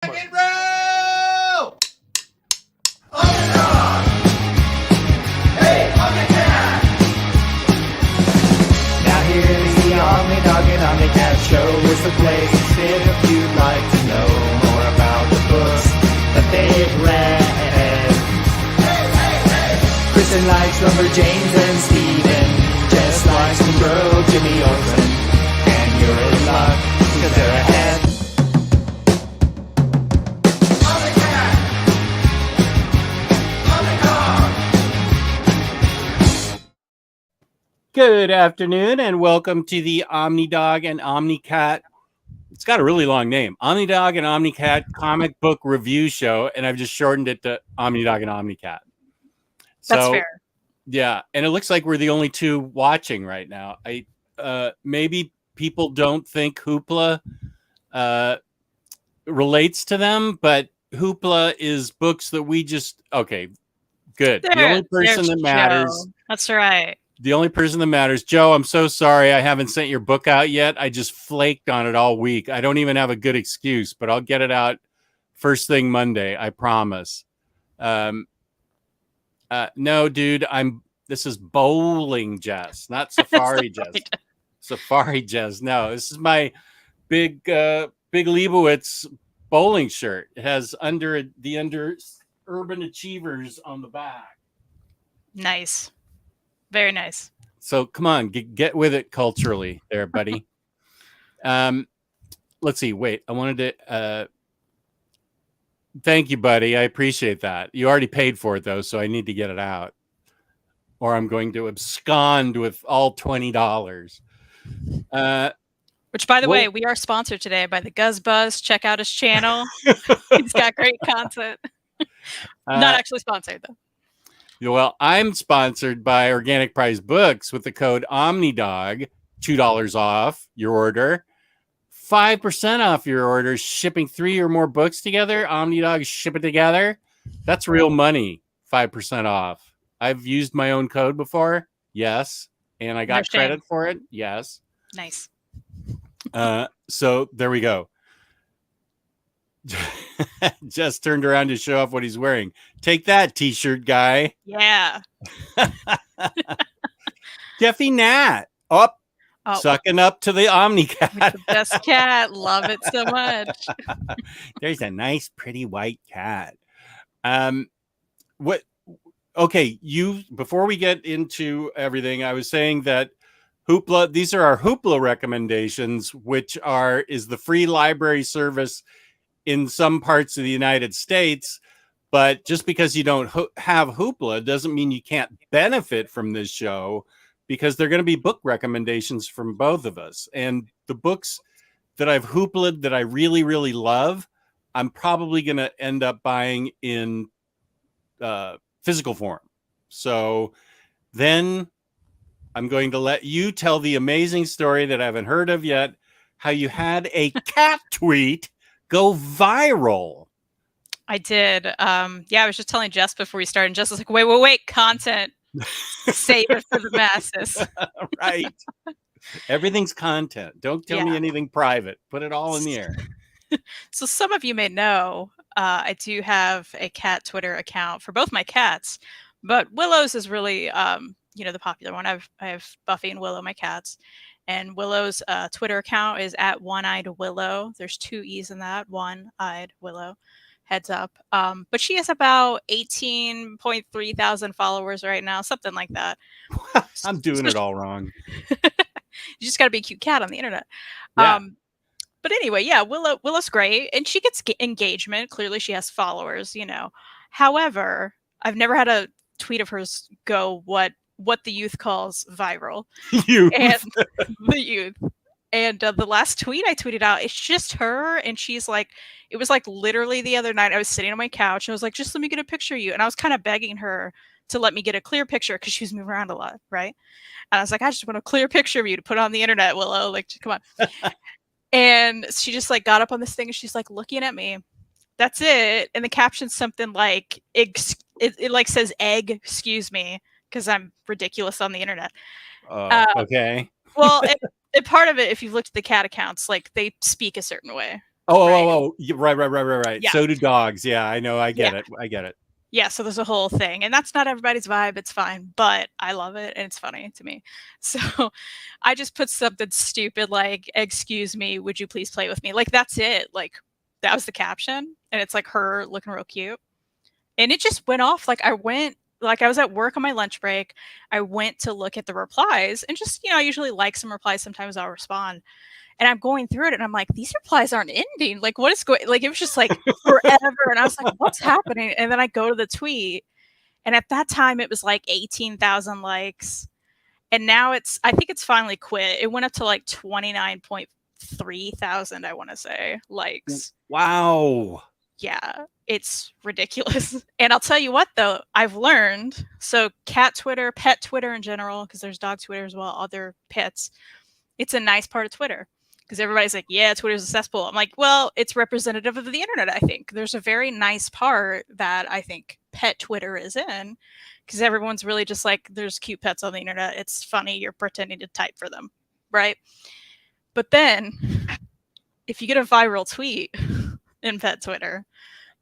Rock and roll! OmniDog! Hey, OmniCat! Now here's the OmniDog and OmniCat show. It's the place to sit if you'd like to know more about the books that they've read. Kristen likes Lumberjanes and Steven just likes some girl Jimmy Olsen. And you're in luck, because they're ahead. Good afternoon and welcome to the OmniDog and OmniCat. It's got a really long name. OmniDog and OmniCat comic book review show, and I've just shortened it to OmniDog and OmniCat. That's fair. Yeah, and it looks like we're the only two watching right now. Maybe people don't think Hoopla relates to them, but Hoopla is books that we just good. The only person that matters. That's right. The only person that matters. Joe, I'm so sorry I haven't sent your book out yet. I just flaked on it all week. I don't even have a good excuse, but I'll get it out first thing Monday. I promise. No, dude, this is bowling Jess, not Safari Jess. Safari Jess. No, this is my big Leibowitz bowling shirt. It has under Urban Achievers on the back. Nice. Very nice. So come on, get with it culturally there, buddy. Let's see. Wait, I wanted to thank you, buddy. I appreciate that. You already paid for it though, so I need to get it out. Or I'm going to abscond with all $20. Which, by the way, we are sponsored today by the Guzz Buzz. Check out his channel. He's got great content. Not actually sponsored though. Well, I'm sponsored by Organic Prize Books with the code OmniDog, $2 off your order, 5% off your order, shipping 3 or more books together. OmniDog, ship it together. That's real money, 5% off. I've used my own code before. Yes. And I got credit for it. Yes. Nice. So there we go. Just turned around to show off what he's wearing. Take that, t-shirt guy. Yeah. Jeffy Nat. Sucking up to the OmniCat. The best cat. Love it so much. There's a nice, pretty white cat. Okay, before we get into everything, I was saying that Hoopla, these are our Hoopla recommendations, which is the free library service in some parts of the United States. But just because you don't have Hoopla doesn't mean you can't benefit from this show, because they're going to be book recommendations from both of us. And the books that I've Hoopla'd that I really, really love, I'm probably going to end up buying in physical form. So then I'm going to let you tell the amazing story that I haven't heard of yet, how you had a cat tweet go viral. I did. I was just telling Jess before we started. And Jess was like, wait, content. Save it for the masses. Right. Everything's content. Don't tell me anything private. Put it all in the air. So some of you may know, I do have a cat Twitter account for both my cats, but Willow's is really, the popular one. I have Buffy and Willow, my cats. And Willow's Twitter account is at One-Eyed Willow. There's 2 E's in that. One-Eyed Willow. Heads up. But she has about 18.3 thousand followers right now, something like that. I'm doing it all wrong. You just got to be a cute cat on the internet. Yeah. But anyway, Willow's great, and she gets engagement. Clearly, she has followers. However, I've never had a tweet of hers go what the youth calls viral. The youth. And the last tweet I tweeted out, it's just her, and she's like, it was like literally the other night I was sitting on my couch, and I was like, just let me get a picture of you. And I was kind of begging her to let me get a clear picture because she was moving around a lot, right? And I was like, I just want a clear picture of you to put on the internet, Willow. Like, come on. And she just like got up on this thing, and she's like looking at me. That's it. And the caption's something like, it like says egg, excuse me, because I'm ridiculous on the internet. Okay. Well, part of it, if you've looked at the cat accounts, like they speak a certain way. Right. Yeah. So do dogs. Yeah, I know. I get Yeah. it. I get it. Yeah, so there's a whole thing, and that's not everybody's vibe, it's fine, but I love it, and it's funny to me. So, I just put something stupid like, "Excuse me, would you please play with me?" Like, that's it, like, that was the caption, and it's, like, her looking real cute, and it just went off, I was at work on my lunch break, I went to look at the replies, and just, I usually like some replies, sometimes I'll respond, and I'm going through it and I'm like, these replies aren't ending. Like, what is going like it was just like forever. And I was like, what's happening? And then I go to the tweet. And at that time it was like 18,000 likes. And now I think it's finally quit. It went up to like 29.3 thousand, I want to say, likes. Wow. Yeah, it's ridiculous. And I'll tell you what though, I've learned, so cat Twitter, pet Twitter in general, because there's dog Twitter as well, other pets, it's a nice part of Twitter. Because everybody's like, yeah, Twitter's a cesspool. I'm like, well, it's representative of the internet, I think. There's a very nice part that I think pet Twitter is in. Because everyone's really just like, there's cute pets on the internet. It's funny. You're pretending to type for them. Right. But then if you get a viral tweet in pet Twitter,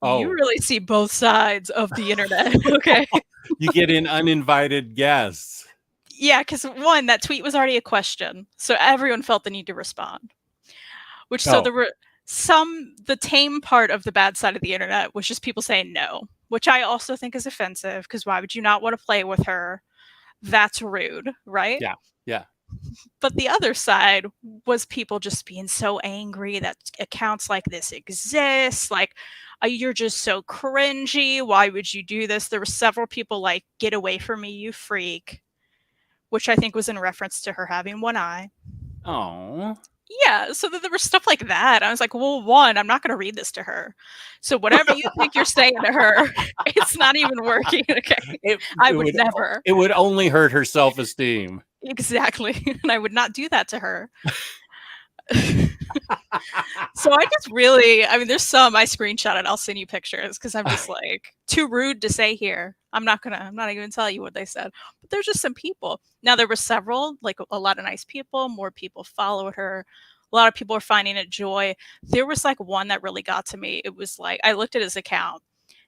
you really see both sides of the internet. Okay. You get in uninvited guests. Yeah, because one, that tweet was already a question. So everyone felt the need to respond. So there were the tame part of the bad side of the internet was just people saying no, which I also think is offensive, because why would you not want to play with her? That's rude, right? Yeah. But the other side was people just being so angry that accounts like this exist. Like, you're just so cringy. Why would you do this? There were several people like, get away from me, you freak, which I think was in reference to her having one eye. Oh. Yeah, so there was stuff like that. I was like, well, one, I'm not going to read this to her. So whatever you think you're saying to her, it's not even working. Okay. I would never. It would only hurt her self-esteem. Exactly. And I would not do that to her. So I just there's some I screenshot it. I'll send you pictures because I'm just like, too rude to say here. I'm not even tell you what they said. But there's just some people. Now there were several, like a lot of nice people, more people followed her. A lot of people are finding it joy. There was like one that really got to me. It was like, I looked at his account.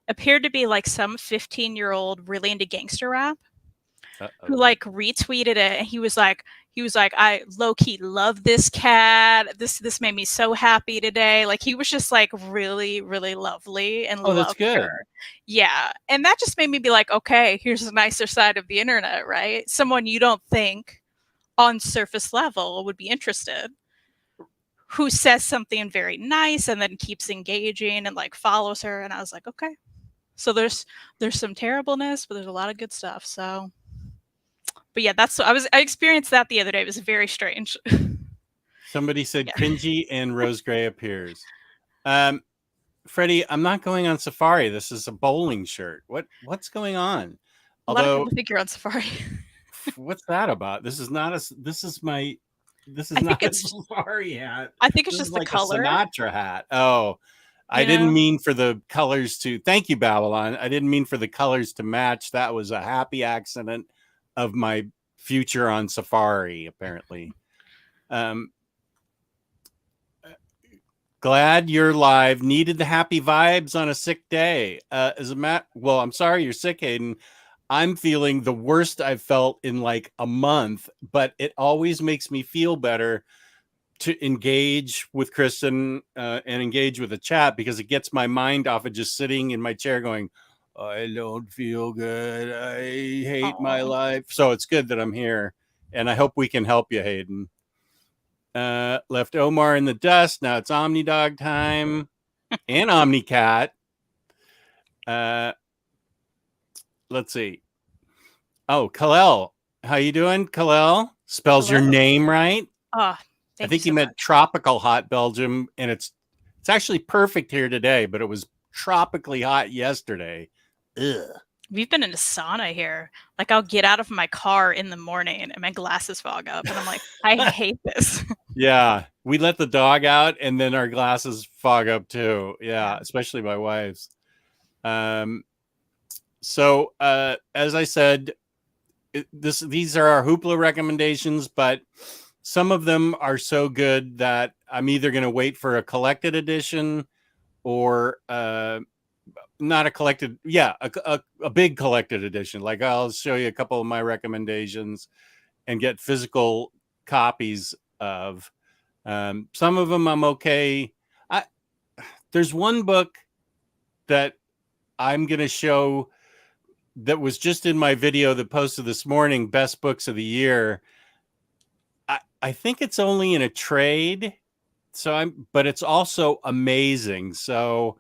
Appeared to be like some 15-year-old really into gangster rap. Who like retweeted it, and he was like, I low-key love this cat. This made me so happy today. Like, he was just like really, really lovely and that's good. Her. Yeah. And that just made me be like, okay, here's a nicer side of the internet, right? Someone you don't think on surface level would be interested, who says something very nice and then keeps engaging and like follows her. And I was like, okay. So there's some terribleness, but there's a lot of good stuff. So but yeah, I experienced that the other day. It was very strange. Somebody said cringy and Rose Gray appears. Freddie, I'm not going on safari. This is a bowling shirt. What's going on? A lot of people think you're on safari. What's that about? This is not a safari hat. I think it's just the color. A Sinatra hat. Oh, I didn't mean for the colors to. Thank you, Babylon. I didn't mean for the colors to match. That was a happy accident of my future on safari, apparently. Glad you're live. Needed the happy vibes on a sick day. Well, I'm sorry you're sick, Hayden. I'm feeling the worst I've felt in like a month, but it always makes me feel better to engage with Kristen and engage with the chat, because it gets my mind off of just sitting in my chair going, I don't feel good. I hate my life. So it's good that I'm here, and I hope we can help you, Hayden. Left Omar in the dust. Now it's OmniDog time and OmniCat. Let's see. Oh, Kalel. How you doing, Kalel? Spells your name right. I think you meant tropical hot Belgium, and it's actually perfect here today, but it was tropically hot yesterday. Ugh. We've been in a sauna here. Like, I'll get out of my car in the morning and my glasses fog up, and I'm like, I hate this. Yeah, we let the dog out, and then our glasses fog up too. Yeah, especially my wife's. So as I said, these are our Hoopla recommendations, but some of them are so good that I'm either going to wait for a collected edition or not a collected, a big collected edition. Like I'll show you a couple of my recommendations and get physical copies of. Some of them I'm okay. There's one book that I'm going to show that was just in my video that posted this morning, best books of the year. I think it's only in a trade, but it's also amazing. So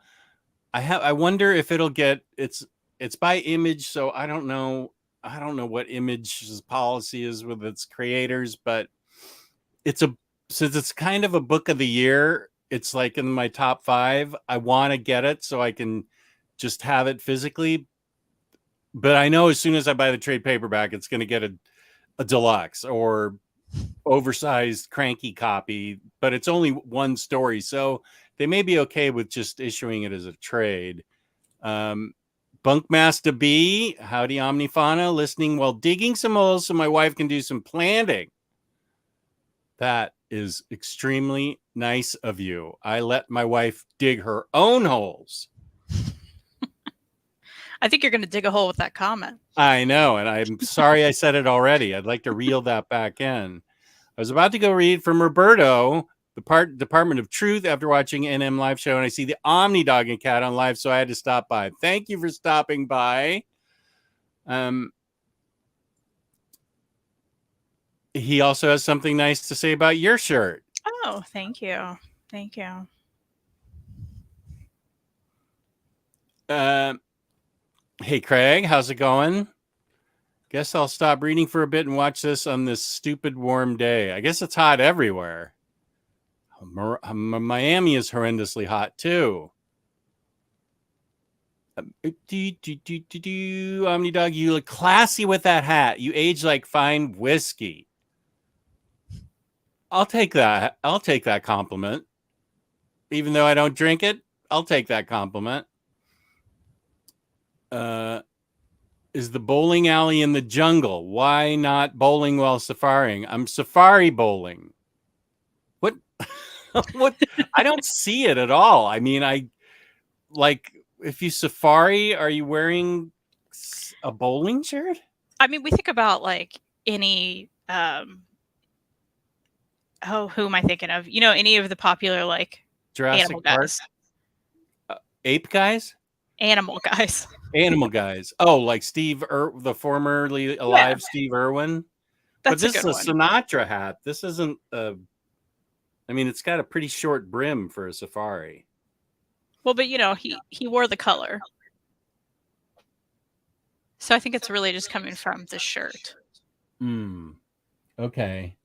I wonder if it'll get, it's by Image, so I don't know what Image's policy is with its creators, but since it's kind of a book of the year, it's like in my top 5. I want to get it so I can just have it physically. But I know as soon as I buy the trade paperback, it's going to get a deluxe or oversized cranky copy, but it's only one story. So they may be okay with just issuing it as a trade. Bunkmaster B, howdy Omnifauna, listening while digging some holes so my wife can do some planting. That is extremely nice of you. I let my wife dig her own holes. I think you're going to dig a hole with that comment. I know, and I'm sorry I said it already. I'd like to reel that back in. I was about to go read from Roberto, the Department of Truth, after watching NM live show, and I see the OmniDog and Cat on live, so I had to stop by. Thank you for stopping by. He also has something nice to say about your shirt. Oh, thank you. Thank you. Hey, Craig, how's it going? Guess I'll stop reading for a bit and watch this on this stupid warm day. I guess it's hot everywhere. Miami is horrendously hot, too. OmniDog, you look classy with that hat. You age like fine whiskey. I'll take that. I'll take that compliment. Even though I don't drink it, I'll take that compliment. Is the bowling alley in the jungle? Why not bowling while safaring? I'm safari bowling. What? What? I don't see it at all. I mean, if you safari, are you wearing a bowling shirt? I mean, we think about like any, who am I thinking of? You know, any of the popular like Jurassic animal Park? guys. Ape guys? Animal guys. Animal guys. Oh, like the formerly alive Steve Irwin. That's but this a good is a one. Sinatra hat. This isn't I mean, it's got a pretty short brim for a safari. Well, but you know, he wore the color. So I think it's really just coming from the shirt. Okay.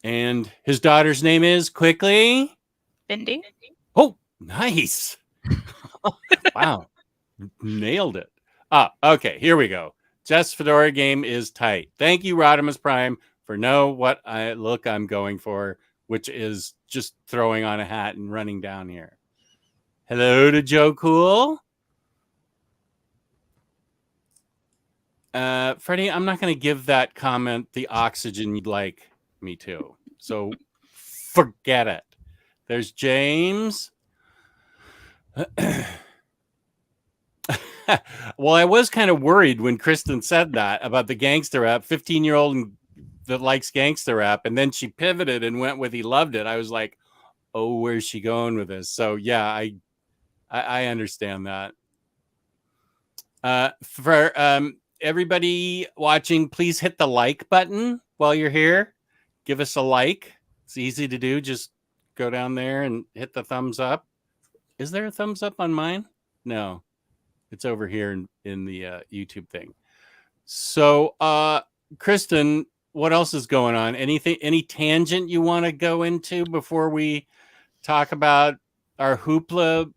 And his daughter's name is quickly? Bindi. Oh, nice. Wow. Nailed it. Okay, here we go. Jess Fedora game is tight. Thank you, Rodimus Prime, for what I'm going for, which is just throwing on a hat and running down here. Hello to Joe Cool. Freddie, I'm not going to give that comment the oxygen you'd like me to. So forget it. There's James. Well, I was kind of worried when Kristen said that about the gangster rap, 15-year-old that likes gangster rap, and then she pivoted and went with he loved it. I was like, oh, where's she going with this? So yeah, I understand that. For everybody watching, please hit the like button while you're here. Give us a like. It's easy to do. Just go down there and hit the thumbs up. Is there a thumbs up on mine? No. It's over here in the YouTube thing. So, Kristen, what else is going on? Any tangent you want to go into before we talk about our Hoopla?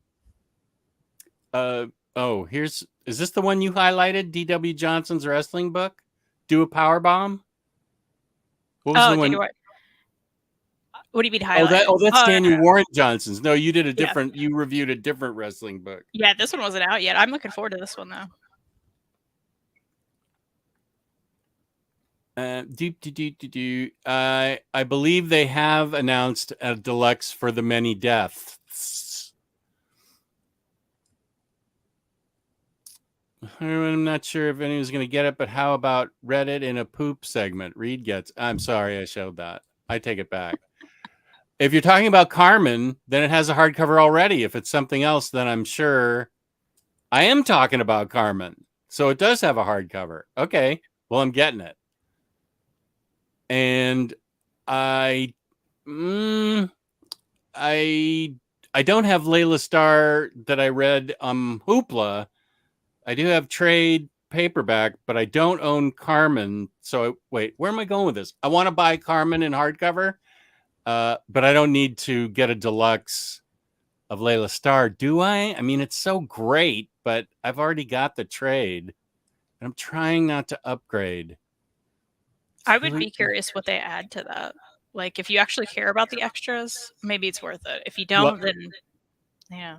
Is this the one you highlighted? D.W. Johnson's wrestling book? Do a power bomb? What was the one? What do you mean highlight? That's Daniel Warren Johnson's. No, you did Yeah. You reviewed a different wrestling book. Yeah, this one wasn't out yet. I'm looking forward to this one though. I believe they have announced a deluxe for the many deaths. I'm not sure if anyone's going to get it, but how about Reddit in a poop segment? Reed gets. I'm sorry I showed that. I take it back. If you're talking about Carmen, then it has a hardcover already. If it's something else, then I'm sure I am talking about Carmen. So it does have a hardcover. Okay. Well, I'm getting it. And I don't have Leila Starr that I read Hoopla. I do have trade paperback, but I don't own Carmen. So wait, where am I going with this? I want to buy Carmen in hardcover, but I don't need to get a deluxe of Leila Starr, do I? I mean, it's so great, but I've already got the trade, and I'm trying not to upgrade. I would be curious what they add to that. Like, if you actually care about the extras, maybe it's worth it. If you don't, then yeah.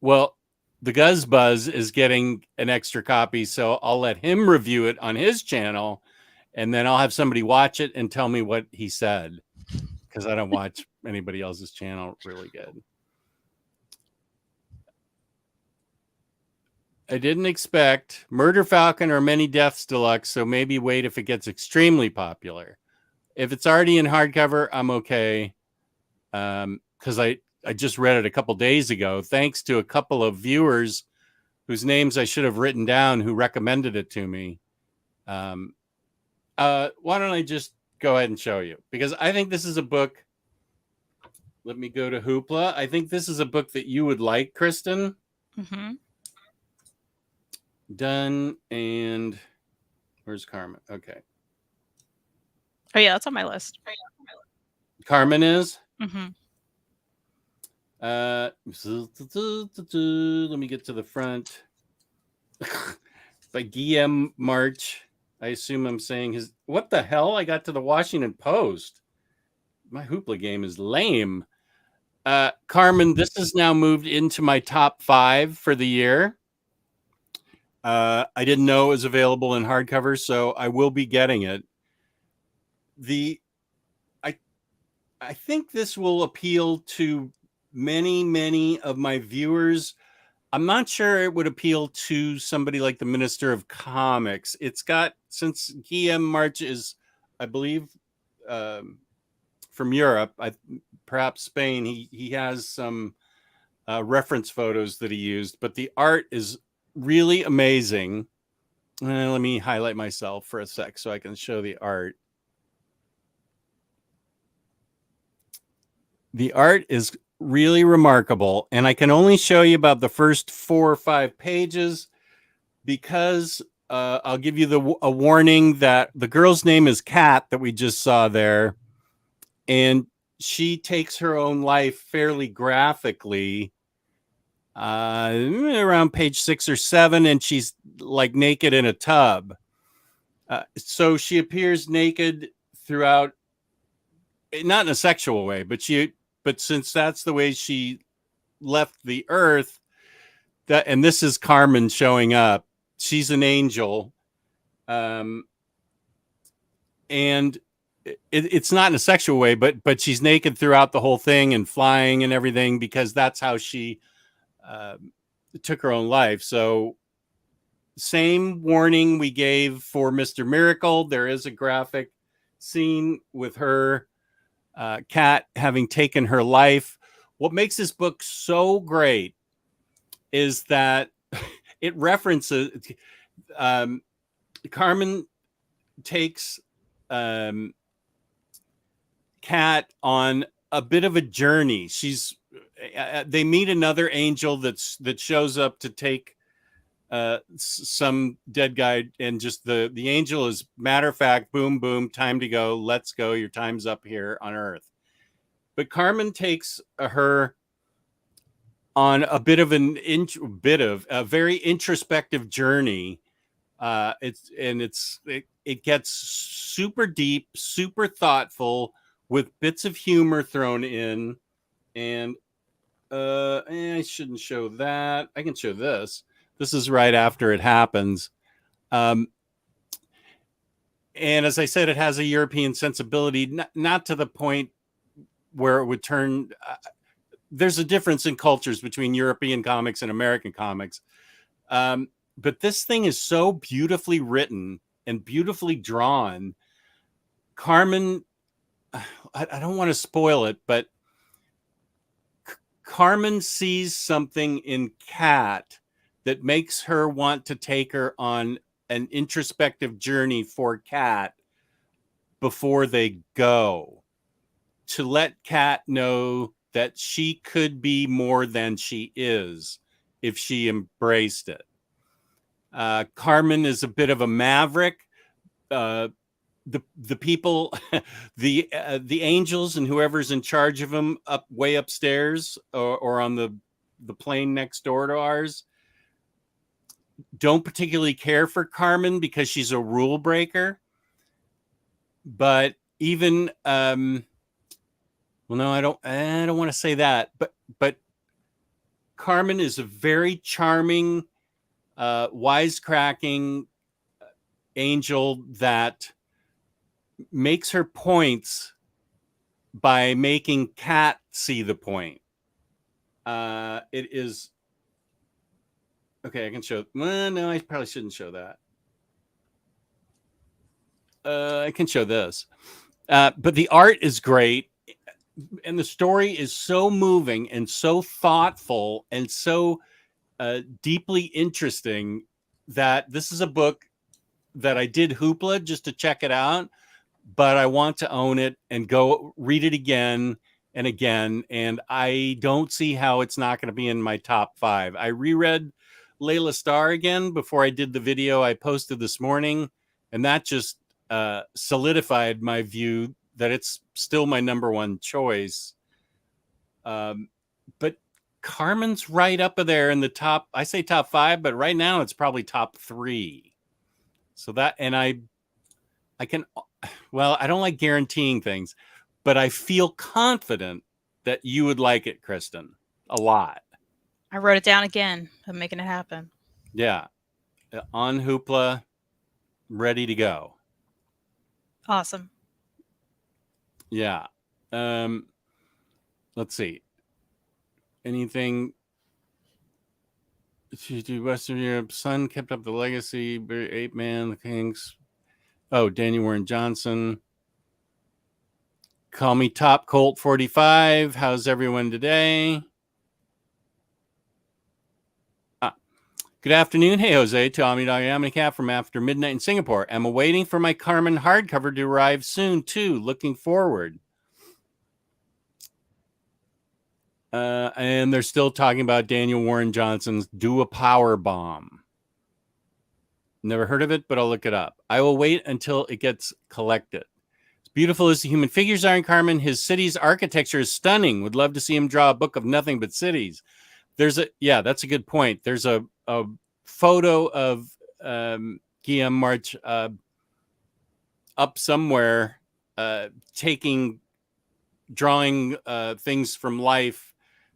Well, the Guzz Buzz is getting an extra copy, so I'll let him review it on his channel, and then I'll have somebody watch it and tell me what he said, because I don't watch anybody else's channel really good. I didn't expect Murder Falcon or Many Deaths Deluxe, so maybe wait if it gets extremely popular. If it's already in hardcover, I'm okay, because I just read it a couple days ago, thanks to a couple of viewers whose names I should have written down who recommended it to me. Why don't I just go ahead and show you? Because I think this is a book. Let me go to Hoopla. I think this is a book that you would like, Kristen. Mm-hmm. Done. And where's Carmen? Okay. Oh yeah, that's on my list. Carmen is? Mm-hmm. Let me get to the front. By Guillaume March. I assume I'm saying his. What the hell? I got to the Washington Post. My Hoopla game is lame. Carmen, this has now moved into my top 5 for the year. I didn't know it was available in hardcover, so I will be getting it. I think this will appeal to many of my viewers. I'm not sure it would appeal to somebody like the Minister of Comics. It's got, since Guillaume March is, I believe, from Europe, perhaps Spain, he has some reference photos that he used, but the art is really amazing. Let me highlight myself for a sec so I can show the art. The art is really remarkable, and I can only show you about the first 4 or 5 pages because I'll give you a warning that the girl's name is Cat that we just saw there, and she takes her own life fairly graphically around page 6 or 7, and she's like naked in a tub. So she appears naked throughout, not in a sexual way, but since that's the way she left the earth, and this is Carmen showing up. She's an angel, and it's not in a sexual way, but she's naked throughout the whole thing and flying and everything because that's how she took her own life. So same warning we gave for Mr. Miracle. There is a graphic scene with her Cat having taken her life. What makes this book so great is that it references Carmen takes Cat on a bit of a journey. They meet another angel that shows up to take some dead guy, and just the angel is matter of fact, boom boom, time to go, let's go, your time's up here on earth. But Carmen takes her on a bit of a very introspective journey. It gets super deep, super thoughtful, with bits of humor thrown in. And I shouldn't show that. I can show this. This is right after it happens. And and as I said, it has a European sensibility, not to the point where it would turn. There's a difference in cultures between European comics and American comics. But this thing is so beautifully written and beautifully drawn. Carmen, I don't want to spoil it, but Carmen sees something in Cat that makes her want to take her on an introspective journey for Cat before they go, to let Cat know that she could be more than she is if she embraced it. Carmen is a bit of a maverick. The people, the angels and whoever's in charge of them up way upstairs or on the plane next door to ours don't particularly care for Carmen because she's a rule breaker. But even well, no, I don't want to say that, but Carmen is a very charming, wisecracking angel that makes her points by making Cat see the point. It is okay. I can show. Well, no, I probably shouldn't show that. I can show this, but the art is great, and the story is so moving and so thoughtful and so deeply interesting that this is a book that I did Hoopla just to check it out, but I want to own it and go read it again and again. And I don't see how it's not going to be in my top 5. I reread Leila Starr again before I did the video I posted this morning, and that just solidified my view that it's still my number 1 choice. But Carmen's right up there in the top. I say top 5, but right now it's probably top 3. So that, and I can, well, I don't like guaranteeing things, but I feel confident that you would like it, Kristen, a lot. I wrote it down again. I'm making it happen. Yeah. On Hoopla, ready to go. Awesome. Yeah. Let's see. Anything? Western Europe. Sun kept up the legacy. Ape Man, the Kings. Oh, Daniel Warren Johnson. Call me Top Colt 45. How's everyone today? Good afternoon. Hey, Jose, to OmniDog and OmniCat from After Midnight in Singapore. I'm awaiting for my Carmen hardcover to arrive soon, too. Looking forward. And they're still talking about Daniel Warren Johnson's Do a Power Bomb. Never heard of it, but I'll look it up. I will wait until it gets collected. As beautiful as the human figures are in Carmen, his city's architecture is stunning. Would love to see him draw a book of nothing but cities. Yeah, that's a good point. There's a photo of Guillaume March up somewhere drawing things from life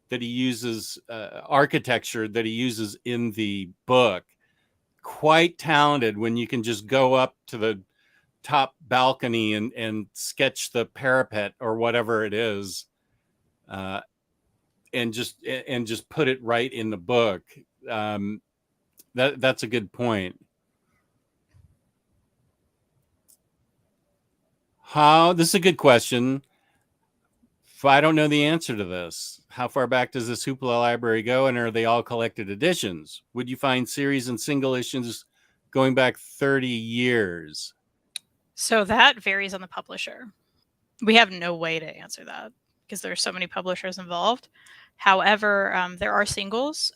that he uses, architecture that he uses in the book. Quite talented when you can just go up to the top balcony and sketch the parapet or whatever it is, and just put it right in the book. That's a good point. This is a good question. I don't know the answer to this. How far back does this Hoopla library go, and are they all collected editions? Would you find series and single issues going back 30 years? So that varies on the publisher. We have no way to answer that because there are so many publishers involved. However, there are singles.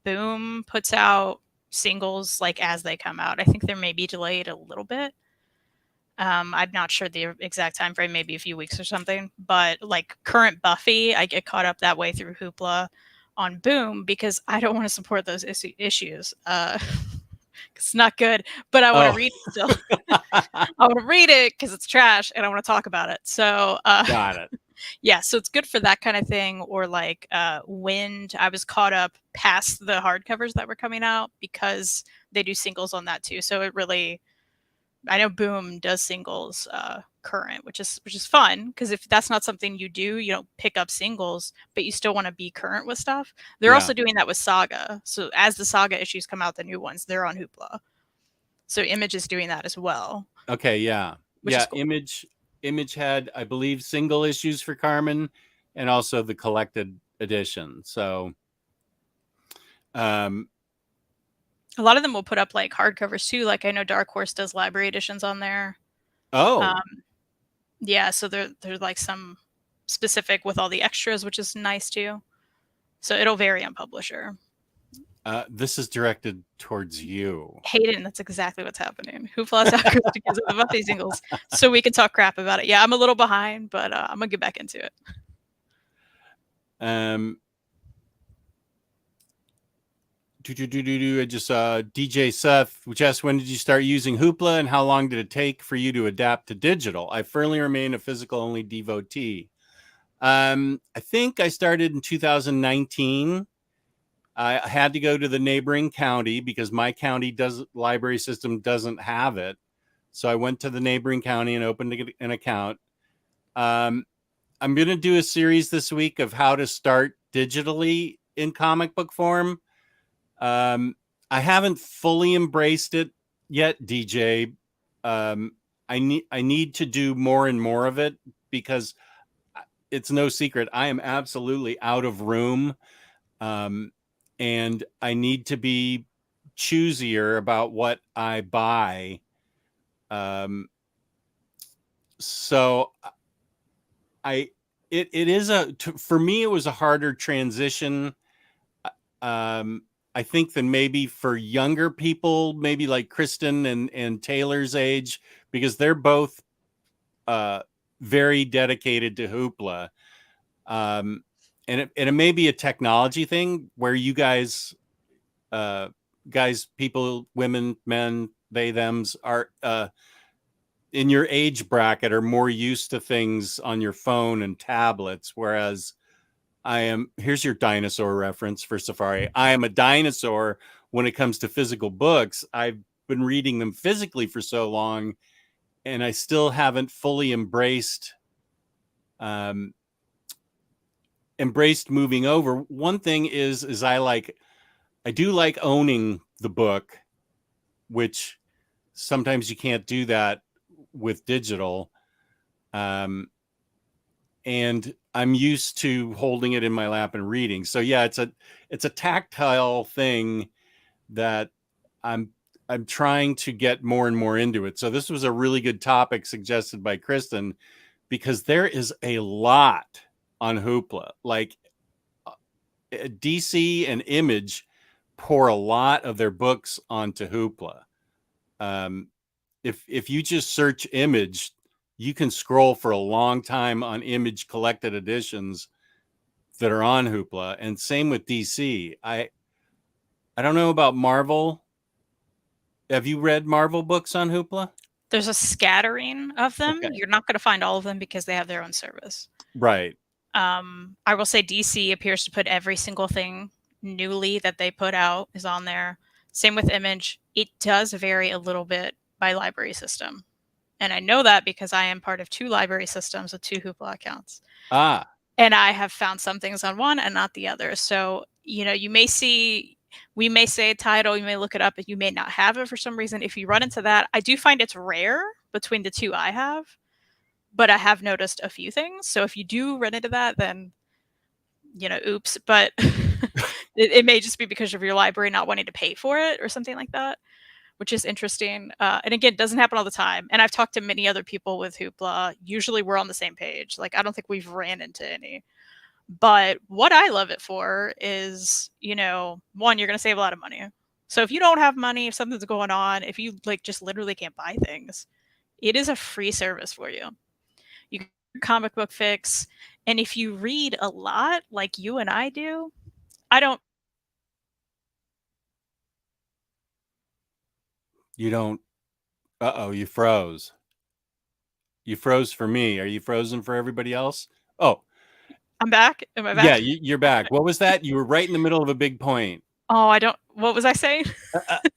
Boom puts out singles like as they come out. I think they may be delayed a little bit. I'm not sure the exact time frame, maybe a few weeks or something. But like current Buffy, I get caught up that way through Hoopla on Boom because I don't want to support those issues. It's not good, but I want to read it still. I want to read it because it's trash and I want to talk about it. So got it. Yeah, so it's good for that kind of thing. Or like Wind, I was caught up past the hardcovers that were coming out because they do singles on that too. So it really I know Boom does singles current, which is fun, because if that's not something you do, you don't pick up singles, but you still want to be current with stuff. They're Yeah. also doing that with Saga. So as the Saga issues come out, the new ones, they're on Hoopla. So Image is doing that as well. Okay, yeah. Which Yeah, is cool. Image had, I believe, single issues for Carmen and also the collected edition. So a lot of them will put up like hardcovers too. Like I know Dark Horse does library editions on there. oh, Yeah, so they're like some specific with all the extras, which is nice too. So it'll vary on publisher. this is directed towards you. Hayden, that's exactly what's happening. Hoopla out because of the Buffy singles, so we can talk crap about it. Yeah, I'm a little behind, but I'm gonna get back into it. I just saw DJ Seth, which asked, when did you start using Hoopla and how long did it take for you to adapt to digital? I firmly remain a physical only devotee. I think I started in 2019. I had to go to the neighboring county because my county library system doesn't have it. So I went to the neighboring county and opened an account. I'm going to do a series this week of how to start digitally in comic book form. I haven't fully embraced it yet, DJ. I need to do more and more of it because it's no secret I am absolutely out of room. And I need to be choosier about what I buy. So it is for me, it was a harder transition. I think than maybe for younger people, maybe like Kristen and Taylor's age, because they're both very dedicated to Hoopla. And it may be a technology thing where you guys, people, women, men, they, thems are in your age bracket are more used to things on your phone and tablets, whereas here's your dinosaur reference for Safari. I am a dinosaur when it comes to physical books. I've been reading them physically for so long, and I still haven't fully embraced moving over. One thing is I do like owning the book, which sometimes you can't do that with digital. And I'm used to holding it in my lap and reading. So yeah, it's a tactile thing that I'm trying to get more and more into it. So this was a really good topic suggested by Kristen, because there is a lot on Hoopla. Like DC and Image pour a lot of their books onto Hoopla. If you just search Image, you can scroll for a long time on Image collected editions that are on Hoopla, and same with DC. I don't know about Marvel. Have you read Marvel books on Hoopla? There's a scattering of them. Okay. You're not going to find all of them because they have their own service. Right. I will say DC appears to put every single thing newly that they put out is on there. Same with Image. It does vary a little bit by library system. And I know that because I am part of 2 library systems with 2 Hoopla accounts. And I have found some things on one and not the other. So, we may say a title, you may look it up, and you may not have it for some reason. If you run into that, I do find it's rare between the 2 I have, but I have noticed a few things. So if you do run into that, then, oops. But it may just be because of your library not wanting to pay for it or something like that, which is interesting. And again, it doesn't happen all the time. And I've talked to many other people with Hoopla. Usually we're on the same page. Like, I don't think we've ran into any. But what I love it for is, one, you're going to save a lot of money. So if you don't have money, if something's going on, if you just literally can't buy things, it is a free service for you. You can comic book fix. And if you read a lot like you and I do, You don't. Uh-oh, you froze. You froze for me. Are you frozen for everybody else? Oh, I'm back. Am I back? yeah, you're back. What was that? You were right in the middle of a big point. Oh, I don't. What was I saying?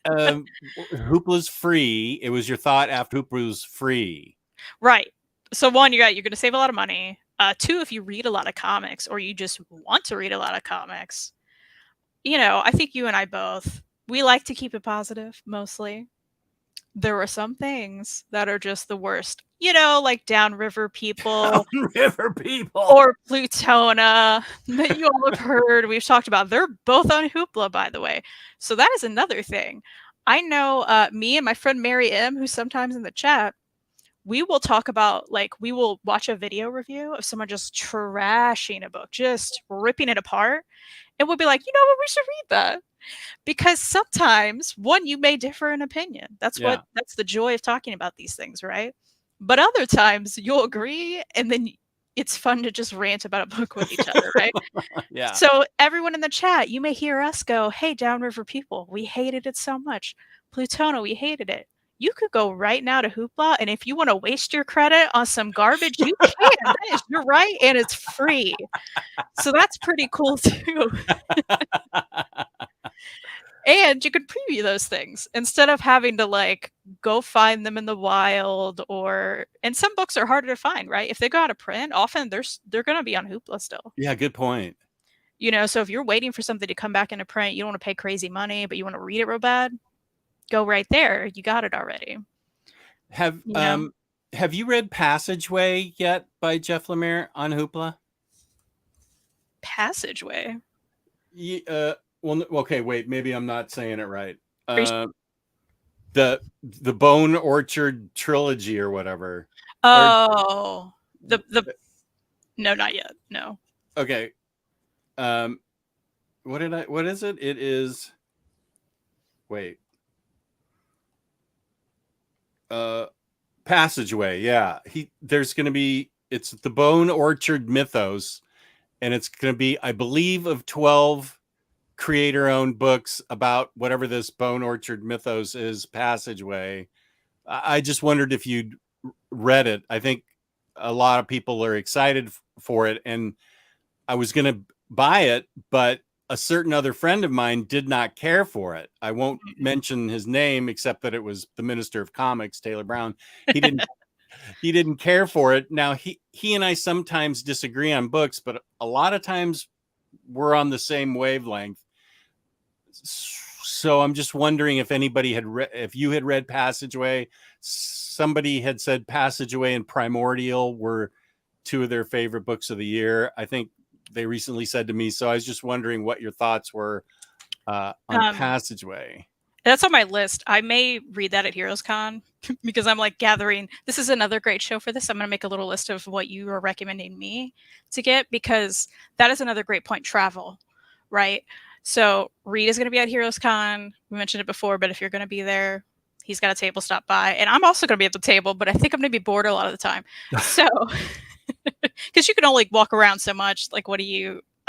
Hoopla's free. It was your thought after Hoopla was free. Right. So one, you're going to save a lot of money. Two, if you read a lot of comics or you just want to read a lot of comics, I think you and I both, we like to keep it positive mostly. There are some things that are just the worst, like downriver people River people. or Plutona that you all have heard. We've talked about. They're both on Hoopla, by the way. So that is another thing. I know me and my friend Mary M, who's sometimes in the chat, we will talk about, we will watch a video review of someone just trashing a book, just ripping it apart. And we'll be like, you know what, we should read that. Because sometimes, one, you may differ in opinion. That's the joy of talking about these things, right? But other times you'll agree, and then it's fun to just rant about a book with each other, right? Yeah. So everyone in the chat, you may hear us go, hey, Downriver people, we hated it so much. Plutona, we hated it. You could go right now to Hoopla, and if you want to waste your credit on some garbage, you can. That is your right, and it's free. So that's pretty cool too. And you could preview those things instead of having to go find them in the wild, and some books are harder to find, right? If they go out of print, often they're going to be on Hoopla still. Yeah, good point. So if you're waiting for something to come back into print, you don't want to pay crazy money, but you want to read it real bad, go right there. You got it already. Have you read Passageway yet by Jeff Lemire on Hoopla? Passageway? Well, okay, wait, maybe I'm not saying it right. The Bone Orchard trilogy or whatever. Oh, no, not yet. No. Okay. What is it? It is, wait. Passageway. Yeah. There's going to be, it's the Bone Orchard mythos, and it's going to be, I believe, of 12 creator-owned books about whatever this Bone Orchard mythos is. Passageway. I just wondered if you'd read it. I think a lot of people are excited for it, and I was going to buy it, but a certain other friend of mine did not care for it. I won't mention his name, except that it was the Minister of Comics, Taylor Brown. He didn't care for it. Now he and I sometimes disagree on books, but a lot of times we're on the same wavelength. So I'm just wondering if anybody if you had read Passageway. Somebody had said Passageway and Primordial were two of their favorite books of the year. I think they recently said to me. So I was just wondering what your thoughts were on Passageway. That's on my list. I may read that at HeroesCon because I'm gathering. This is another great show for this. I'm going to make a little list of what you are recommending me to get, because that is another great point. Travel, right? So Reed is going to be at HeroesCon. We mentioned it before, but if you're going to be there, he's got a table, stop by. And I'm also going to be at the table, but I think I'm going to be bored a lot of the time. So, because you can only walk around so much. I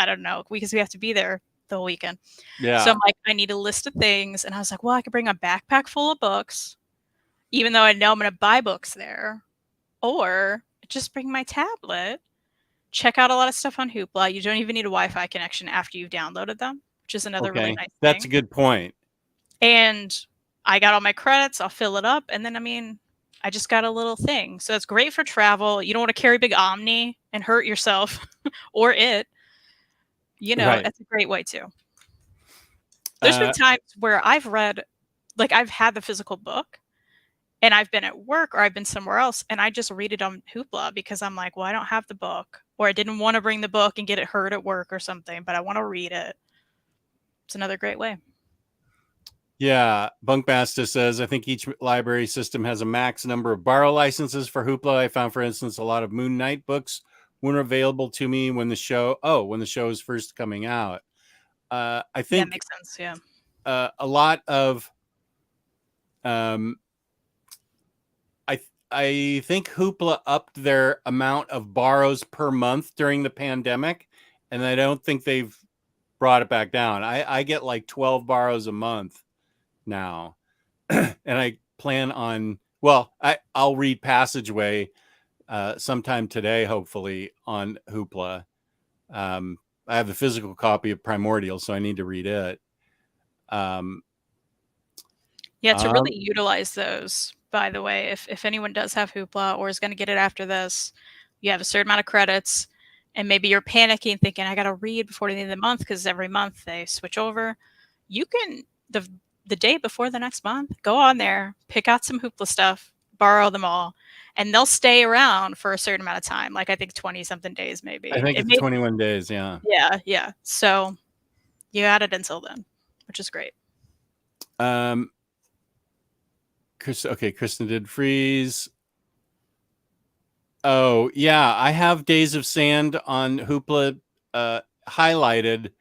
don't know, because we have to be there the whole weekend. Yeah. So I'm I need a list of things. And I was well, I could bring a backpack full of books, even though I know I'm going to buy books there, or just bring my tablet, check out a lot of stuff on Hoopla. You don't even need a Wi-Fi connection after you've downloaded them, which is another really nice thing. That's a good point. And I got all my credits. I'll fill it up. And then, I just got a little thing. So it's great for travel. You don't want to carry big Omni and hurt yourself or it. Right. That's a great way too. There's been times where I've read, I've had the physical book and I've been at work or I've been somewhere else and I just read it on Hoopla because I'm well, I don't have the book, or I didn't want to bring the book and get it hurt at work or something, but I want to read it. It's another great way. Yeah. Bunkmaster says, I think each library system has a max number of borrow licenses for Hoopla. I found, for instance, a lot of Moon Knight books weren't available to me when the show was first coming out. I think that makes sense. Yeah. A lot of, I think Hoopla upped their amount of borrows per month during the pandemic, and I don't think they've brought it back down. I get 12 borrows a month now, and I plan on, I'll read Passageway sometime today, hopefully, on Hoopla. I have the physical copy of Primordial, so I need to read it. Yeah, to really utilize those, by the way, if anyone does have Hoopla or is going to get it after this, you have a certain amount of credits, and maybe you're panicking thinking, I got to read before the end of the month because every month they switch over. You can, the day before the next month, go on there, pick out some Hoopla stuff, borrow them all, and they'll stay around for a certain amount of time. Like I think 20-something days, maybe. I think it's 21 days. Yeah. Yeah. So you got it until then, which is great. Kristen did freeze. Oh yeah, I have Days of Sand on Hoopla highlighted.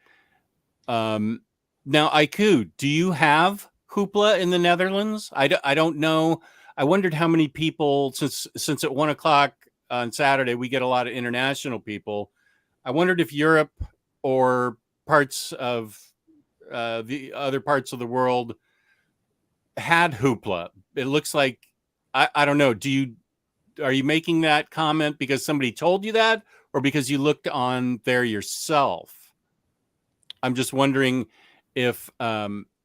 Now, Aiku, do you have Hoopla in the Netherlands? I don't know. I wondered how many people, since at 1:00 on Saturday we get a lot of international people. I wondered if Europe or parts of the other parts of the world had Hoopla. It looks like I don't know. Are you making that comment because somebody told you that, or because you looked on there yourself? I'm just wondering if Hoopla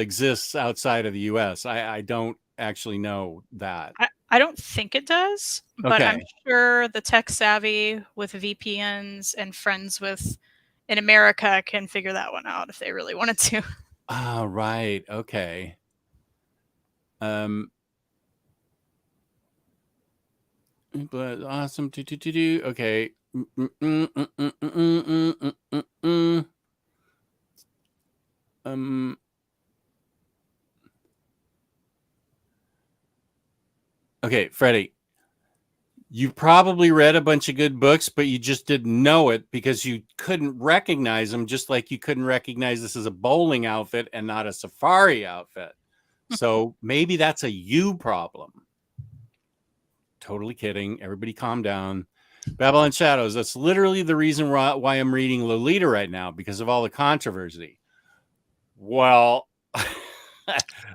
exists outside of the U.S. I don't actually know that. I don't think it does, but I'm sure the tech savvy with VPNs and friends with in America can figure that one out if they really wanted to. Ah, right. Okay. But awesome. Okay. Okay, Freddie. You probably read a bunch of good books, but you just didn't know it because you couldn't recognize them, just like you couldn't recognize this as a bowling outfit and not a safari outfit. So maybe that's a you problem. Totally kidding. Everybody calm down. Babylon Shadows. That's literally the reason why I'm reading Lolita right now, because of all the controversy. Well,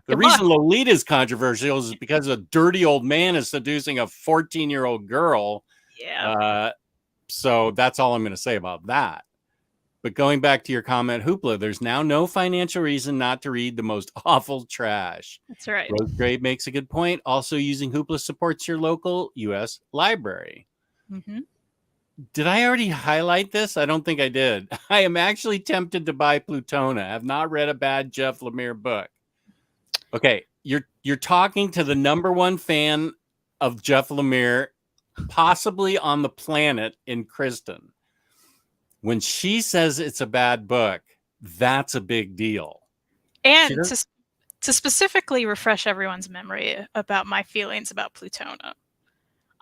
the reason Lolita is controversial is because a dirty old man is seducing a 14-year-old girl. Yeah. So that's all I'm going to say about that. But going back to your comment, Hoopla, there's now no financial reason not to read the most awful trash. That's right. Rose Grade makes a good point. Also, using Hoopla supports your local U.S. library. Mm-hmm. Did I already highlight this? I don't think I did. I am actually tempted to buy Plutona. I have not read a bad Jeff Lemire book. Okay, you're talking to the #1 fan of Jeff Lemire, possibly on the planet, in Kristen. When she says it's a bad book, that's a big deal. And to specifically refresh everyone's memory about my feelings about Plutona,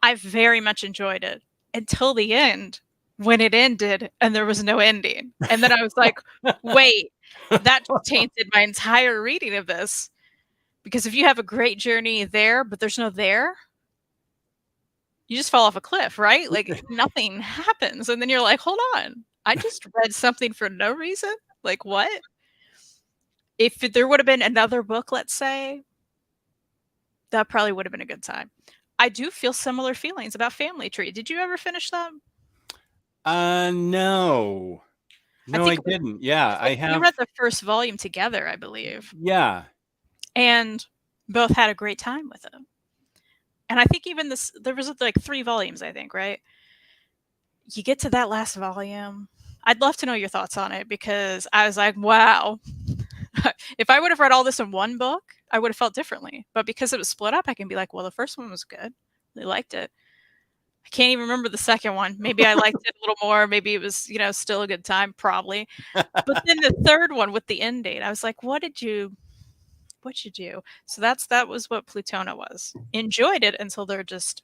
I very much enjoyed it until the end, when it ended and there was no ending. And then I was like, wait, that tainted my entire reading of this. Because if you have a great journey there, but there's no there, you just fall off a cliff, right? Like nothing happens. And then you're like, hold on, I just read something for no reason. Like what? If there would have been another book, let's say, that probably would have been a good time. I do feel similar feelings about Family Tree. Did you ever finish that? No. No, I didn't. Yeah, I have. We read the first volume together, I believe. Yeah. And both had a great time with it. And I think even there was like 3 volumes, I think, right? You get to that last volume. I'd love to know your thoughts on it, because I was like, wow. If I would have read all this in one book, I would have felt differently. But because it was split up, I can be like, well, the first one was good. Really liked it. I can't even remember the second one. Maybe I liked it a little more. Maybe it was, still a good time, probably. But then the third one with the end date, I was like, what'd you do? So that was what Plutona was. Enjoyed it until there just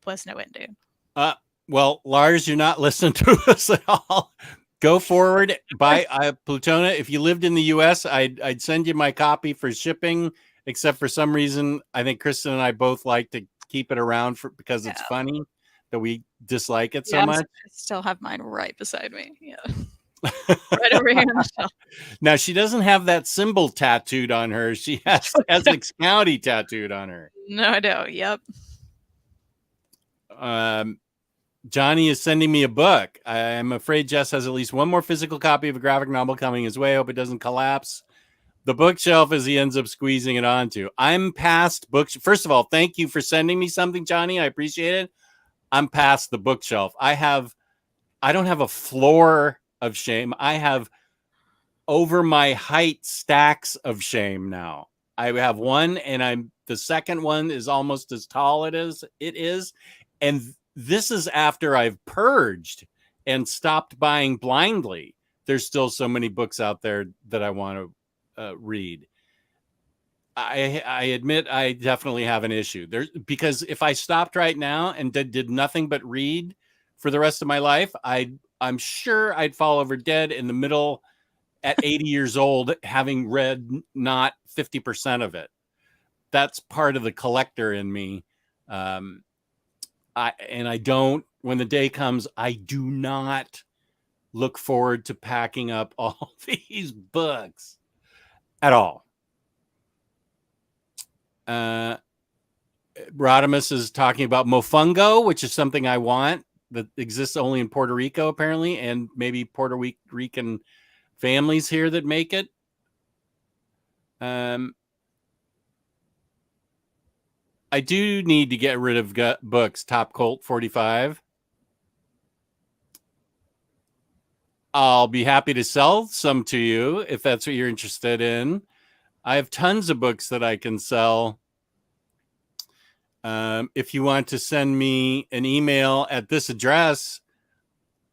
was no end date. Well, Lars, you're not listening to us at all. Go forward, buy Plutona. If you lived in the U.S., I'd send you my copy for shipping. Except for some reason, I think Kristen and I both like to keep it around because it's funny that we dislike it so much. I still have mine right beside me. Yeah, right over here on the shelf. Now she doesn't have that symbol tattooed on her. She has Essex County tattooed on her. No, I don't. Yep. Johnny is sending me a book. I'm afraid Jess has at least one more physical copy of a graphic novel coming his way. I hope it doesn't collapse the bookshelf as he ends up squeezing it onto. I'm past books. First of all, thank you for sending me something, Johnny. I appreciate it. I'm past the bookshelf. I don't have a floor of shame. I have over my height stacks of shame now. I have one, and the second one is almost as tall it is. And this is after I've purged and stopped buying blindly. There's still so many books out there that I want to read. I admit I definitely have an issue there, because if I stopped right now and did nothing but read for the rest of my life, I'm sure I'd fall over dead in the middle at 80 years old, having read not 50% of it. That's part of the collector in me. I don't, when the day comes, I do not look forward to packing up all these books at all. Rodimus is talking about Mofongo, which is something I want that exists only in Puerto Rico, apparently, and maybe Puerto Rican families here that make it. I do need to get rid of books. Top Colt 45. I'll be happy to sell some to you if that's what you're interested in. I have tons of books that I can sell. If you want to send me an email at this address,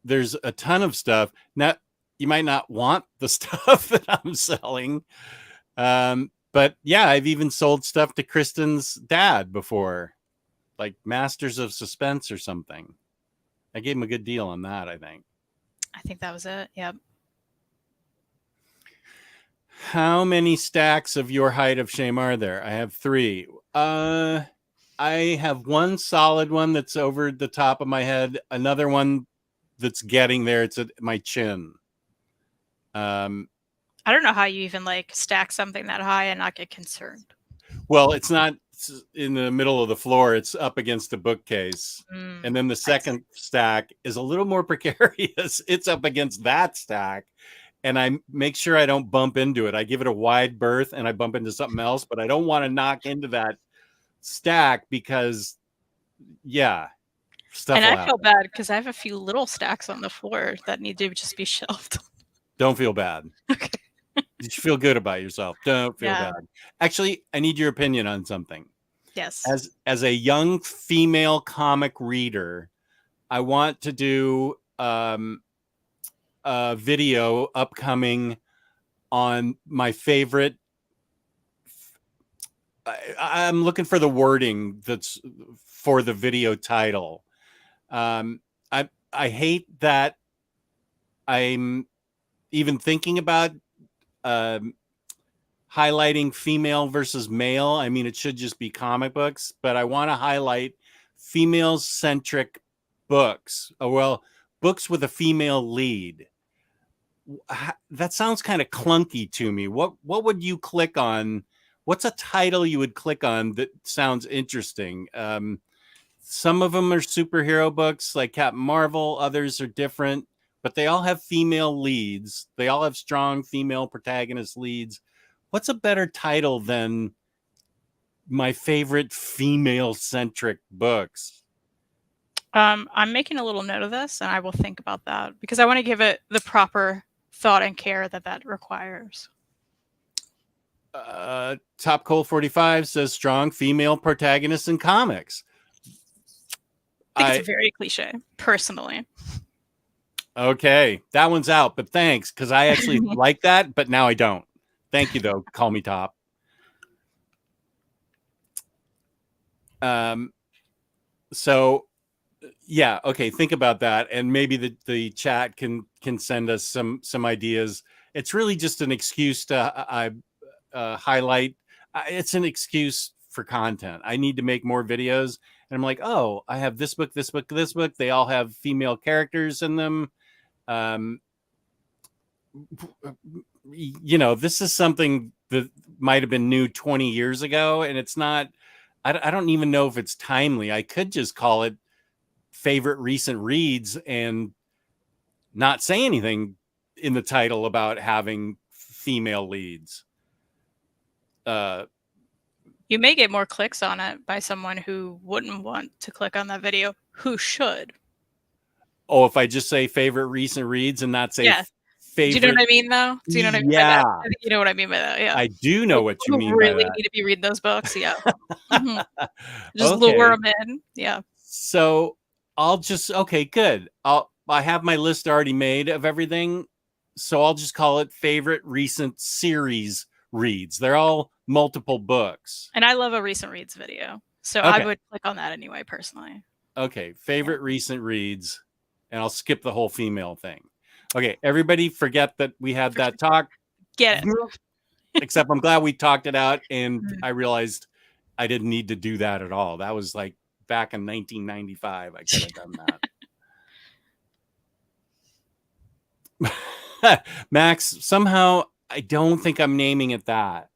there's a ton of stuff. Now, you might not want the stuff that I'm selling. But yeah, I've even sold stuff to Kristen's dad before, like Masters of Suspense or something. I gave him a good deal on that, I think. I think that was it. Yep. How many stacks of your height of shame are there? I have 3. I have one solid one that's over the top of my head. Another one that's getting there. It's at my chin. I don't know how you even like stack something that high and not get concerned. Well, it's not in the middle of the floor. It's up against the bookcase. And then the second stack is a little more precarious. It's up against that stack. And I make sure I don't bump into it. I give it a wide berth and I bump into something else, but I don't want to knock into that stack because, yeah, stuff. And I feel bad because I have a few little stacks on the floor that need to just be shelved. Don't feel bad. Okay. You should feel good about yourself. Don't feel bad. Actually, I need your opinion on something. Yes. As a young female comic reader, I want to do a video upcoming on my favorite. I'm looking for the wording that's for the video title. I hate that I'm even thinking about highlighting female versus male. I mean, it should just be comic books, but I want to highlight female-centric books. Well, books with a female lead. That sounds kind of clunky to me. What would you click on? What's a title you would click on that sounds interesting? Some of them are superhero books like Captain Marvel. Others are different, but they all have female leads. They all have strong female protagonist leads. What's a better title than my favorite female-centric books? I'm making a little note of this, and I will think about that because I want to give it the proper thought and care that requires. Top Coal 45 says strong female protagonists in comics. I think it's very cliche, personally. Okay, that one's out, but thanks, because I actually like that, but now I don't. Thank you, though. Call me Top. So, yeah, okay, think about that, and maybe the chat can send us some ideas. It's really just an excuse to highlight. It's an excuse for content. I need to make more videos, and I'm like, oh, I have this book, this book, this book. They all have female characters in them. You know, this is something that might have been new 20 years ago, and it's not. I don't even know if it's timely. I could just call it favorite recent reads and not say anything in the title about having female leads. You may get more clicks on it by someone who wouldn't want to click on that video, who should. Oh, if I just say favorite recent reads and not say Yeah. favorite. Do you know what I mean, though? Do you know what I mean by that? I think you know what I mean by that. Yeah. I do know what you mean really by that. need to be reading those books. Yeah. Just Okay. lure them in. Yeah. So I'll just, okay, good. I have my list already made of everything. So I'll just call it favorite recent series reads. They're all multiple books. And I love a recent reads video. So Okay. I would click on that anyway, personally. Okay. Favorite recent reads. And I'll skip the whole female thing. Okay. Everybody forget that we had that talk. Get it. Except I'm glad we talked it out. And I realized I didn't need to do that at all. That was like back in 1995. I could have done that. Max, somehow I don't think I'm naming it that.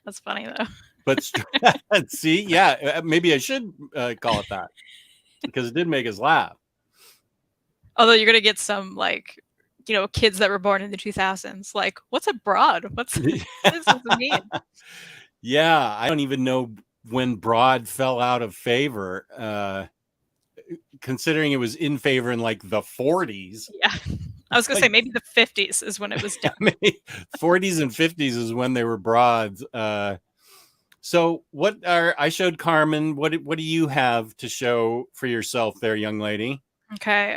That's funny though. But see, yeah, maybe I should call it that because it did make us laugh. Although you're gonna get some like, kids that were born in the 2000s. Like, what's a broad? What does this mean? Yeah, I don't even know when broad fell out of favor. Considering it was in favor in like the 40s. Yeah. I was gonna say maybe the 50s is when it was done. 40s and 50s is when they were broads. So I showed Carmen, what do you have to show for yourself there, young lady? Okay.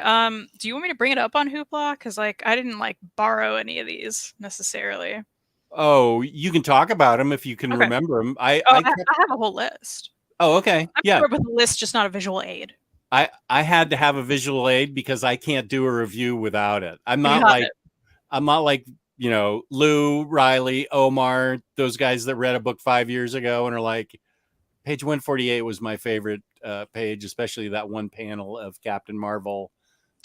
Do you want me to bring it up on Hoopla? Because I didn't borrow any of these necessarily. Oh, you can talk about them if you can remember them. I have a whole list. Oh, okay. I'm with a list, just not a visual aid. I had to have a visual aid because I can't do a review without it. I'm not like Lou, Riley, Omar, those guys that read a book 5 years ago and are like, page 148 was my favorite page, especially that one panel of Captain Marvel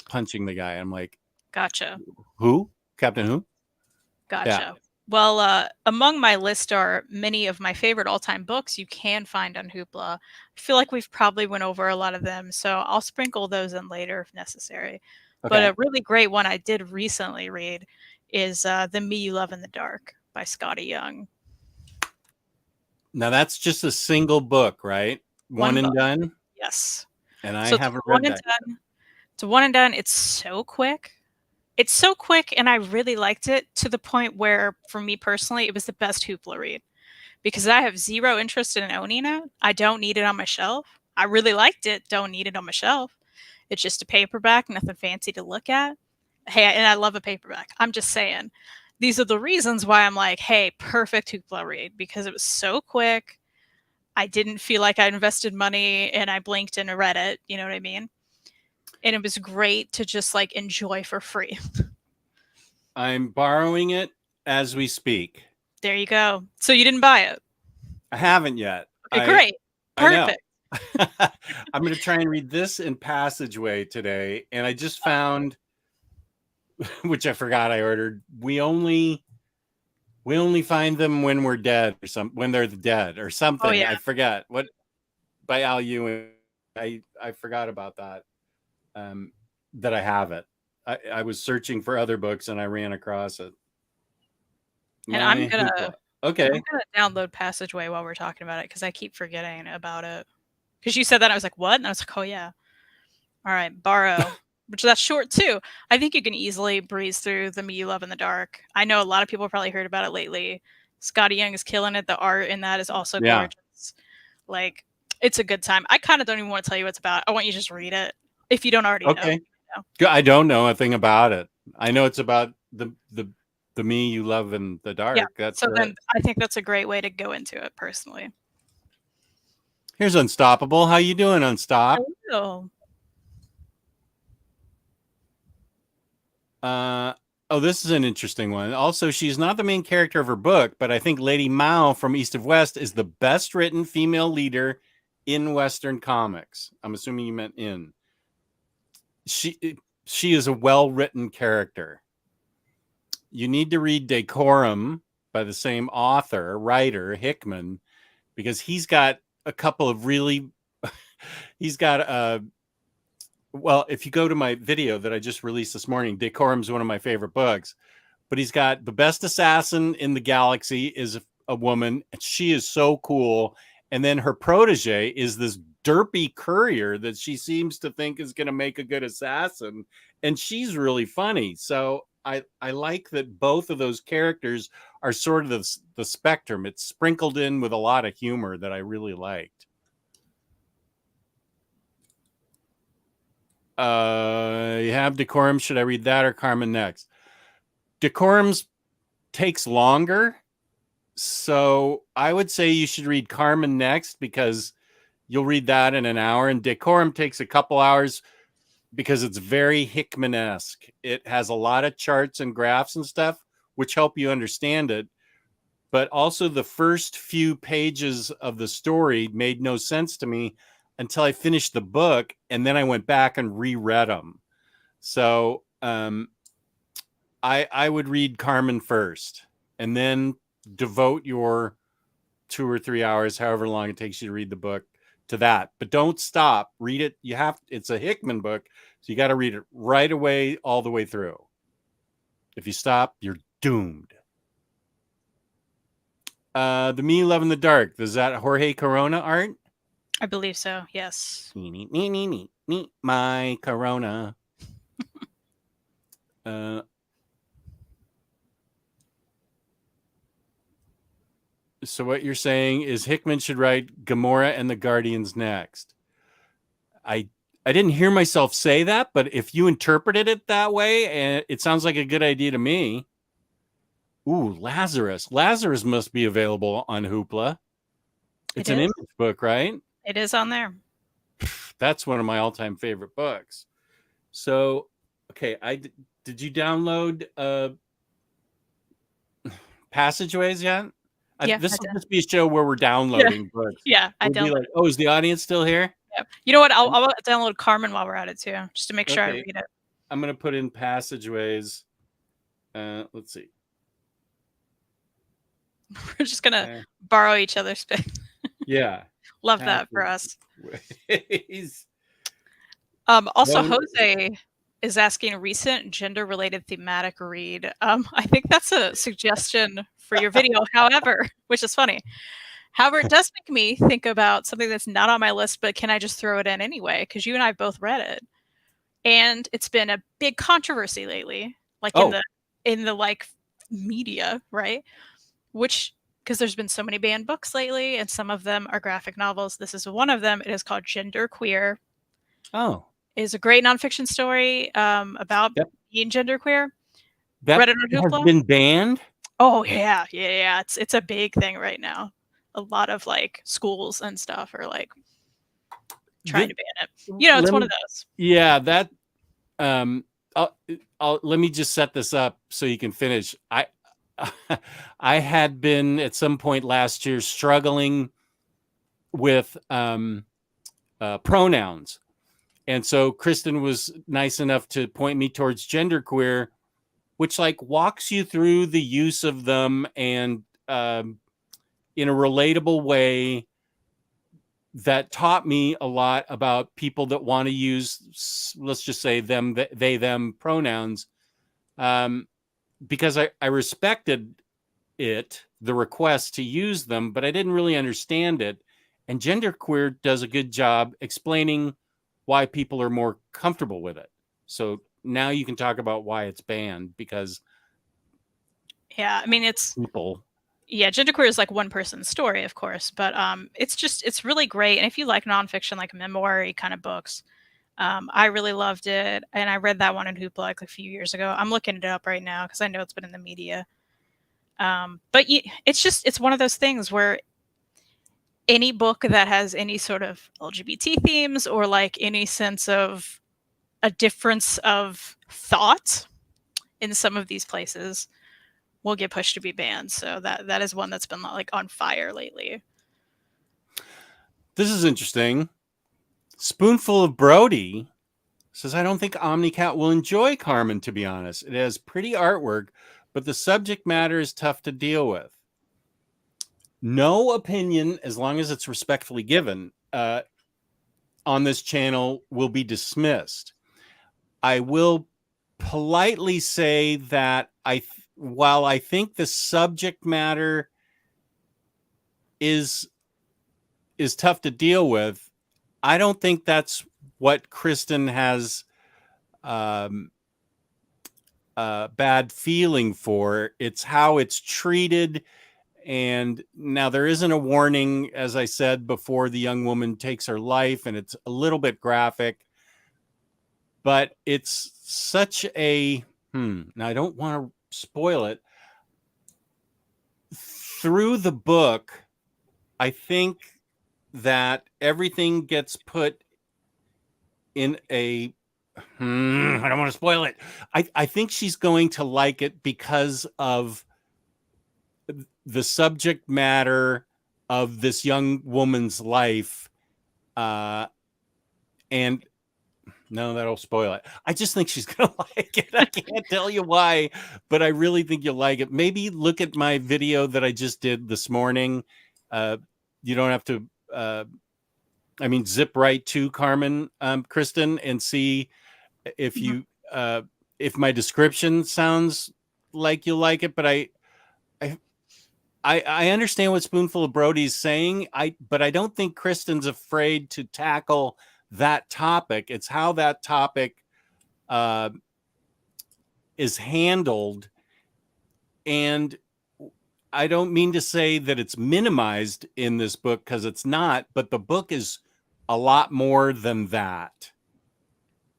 punching the guy. I'm like, gotcha. Who? Captain who? Gotcha. Yeah. Well, among my list are many of my favorite all-time books you can find on Hoopla. I feel like we've probably went over a lot of them, so I'll sprinkle those in later if necessary. Okay. But a really great one I did recently read is The Me You Love in the Dark by Scotty Young. Now that's just a single book, right? One and done? Yes. And I haven't read that. It's one and done. It's so quick. It's so quick, and I really liked it to the point where, for me personally, it was the best Hoopla read. Because I have zero interest in owning it. I don't need it on my shelf. I really liked it. Don't need it on my shelf. It's just a paperback, nothing fancy to look at. Hey, and I love a paperback. I'm just saying. These are the reasons why I'm like, hey, perfect Hoopla read. Because it was so quick. I didn't feel like I invested money, and I blinked and read it. You know what I mean? And it was great to just enjoy for free. I'm borrowing it as we speak. There you go. So you didn't buy it? I haven't yet. Okay, great. Perfect. I'm going to try and read this in Passageway today. And I just found, which I forgot I ordered, we only find them when we're dead or when they're dead or something. Oh, yeah. I forget what by Al Ewing. I forgot about that. That I have it. I was searching for other books and I ran across it. And I'm gonna download Passageway while we're talking about it because I keep forgetting about it. Because you said that, I was like, what? And I was like, oh yeah. All right, borrow. Which that's short too. I think you can easily breeze through The Me You Love in the Dark. I know a lot of people probably heard about it lately. Scotty Young is killing it. The art in that is also gorgeous. It's a good time. I kind of don't even want to tell you what it's about. I want you to just read it. If you don't already know. You know. I don't know a thing about it. I know it's about the me you love in the dark. Yeah. Then I think that's a great way to go into it personally. Here's Unstoppable. How you doing, Unstop? Hello. This is an interesting one. Also, she's not the main character of her book, but I think Lady Mao from East of West is the best written female leader in Western comics. I'm assuming you meant in. She is a well-written character. You need to read Decorum by the same writer, Hickman, because he's got a couple of really he's got well, if you go to my video that I just released this morning, Decorum's one of my favorite books. But he's got the best assassin in the galaxy is a woman. And she is so cool. And then her protege is this derpy courier that she seems to think is going to make a good assassin. And she's really funny. So I like that both of those characters are sort of the spectrum. It's sprinkled in with a lot of humor that I really liked. You have Decorum. Should I read that or Carmen next? Decorum's takes longer, so I would say you should read Carmen next because you'll read that in an hour, and Decorum takes a couple hours because it's very Hickman-esque. It has a lot of charts and graphs and stuff which help you understand it, but also the first few pages of the story made no sense to me until I finished the book, and then I went back and reread them. So I would read Carmen first and then devote your 2 or 3 hours, however long it takes you to read the book, to that. But don't stop. Read it. It's a Hickman book, so you got to read it right away, all the way through. If you stop, you're doomed. The Me Love in the Dark. Is that Jorge Corona art? I believe so. Yes. My Corona. So what you're saying is Hickman should write Gamora and the Guardians next. I didn't hear myself say that, but if you interpreted it that way, and it sounds like a good idea to me. Ooh, Lazarus. Lazarus must be available on Hoopla. It's an image book, right? It is on there. That's one of my all-time favorite books. So, okay, did you download Passageways yet? Yeah, this will just be a show where we're downloading books. Yeah, I downloaded. Like, oh, is the audience still here? Yeah. You know what? I'll download Carmen while we're at it too, just to make sure I read it. I'm gonna put in Passageways. Let's see. We're just gonna borrow each other's space. Yeah. Love that for us. Also, Jose is asking a recent gender-related thematic read. I think that's a suggestion for your video, however, which is funny. However, it does make me think about something that's not on my list, but can I just throw it in anyway? Because you and I both read it. And it's been a big controversy lately, like in the like media, right? Because there's been so many banned books lately, and some of them are graphic novels. This is one of them. It is called Genderqueer. Oh. It is a great nonfiction story about being genderqueer. That read it on Hoopla. Has been banned? Oh, yeah. It's a big thing right now. A lot of like schools and stuff are like trying to ban it. You know, it's one of those. Yeah, that let me just set this up so you can finish. I had been at some point last year struggling with pronouns. And so Kristen was nice enough to point me towards Genderqueer, which like walks you through the use of them and in a relatable way that taught me a lot about people that want to use, let's just say them, they, them pronouns. Because I respected the request to use them, but I didn't really understand it. And Genderqueer does a good job explaining why people are more comfortable with it. So now you can talk about why it's banned because I mean, it's people. Yeah, Genderqueer is like one person's story, of course, but it's really great. And if you like nonfiction, like memoir kind of books, I really loved it. And I read that one in Hoopla like a few years ago. I'm looking it up right now because I know it's been in the media. But it's one of those things where any book that has any sort of LGBT themes or like any sense of a difference of thought in some of these places will get pushed to be banned. So that is one that's been like on fire lately. This is interesting. Spoonful of Brody says, I don't think OmniCat will enjoy Carmen, to be honest. It has pretty artwork, but the subject matter is tough to deal with. No opinion, as long as it's respectfully given. on this channel will be dismissed. I will politely say that while I think the subject matter is tough to deal with, I don't think that's what Kristen has bad feeling for. It's how it's treated. And now there isn't a warning, as I said before, the young woman takes her life, and it's a little bit graphic, but it's such a now I don't want to spoil it. Through the book, I think that everything gets put in a I don't want to spoil it. I think she's going to like it because of the subject matter of this young woman's life. And no, that'll spoil it. I just think she's going to like it. I can't tell you why, but I really think you'll like it. Maybe look at my video that I just did this morning. You don't have to, zip right to Carmen, Kristen, and see if you, if my description sounds like you'll like it. But I understand what Spoonful of Brody's saying. But I don't think Kristen's afraid to tackle that topic. It's how that topic is handled. And I don't mean to say that it's minimized in this book, because it's not, but the book is a lot more than that.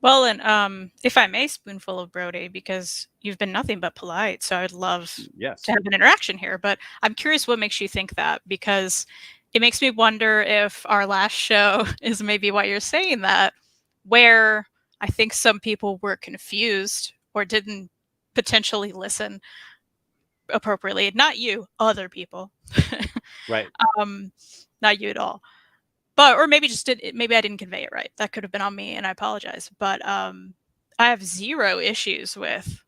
Well, and if I may, Spoonful of Brody, because you've been nothing but polite, so I'd love to have an interaction here. But I'm curious what makes you think that, because it makes me wonder if our last show is maybe why you're saying that, where I think some people were confused or didn't potentially listen appropriately. Not you, other people. Right. Not you at all. But, or maybe maybe I didn't convey it right. That could have been on me, and I apologize. But I have zero issues with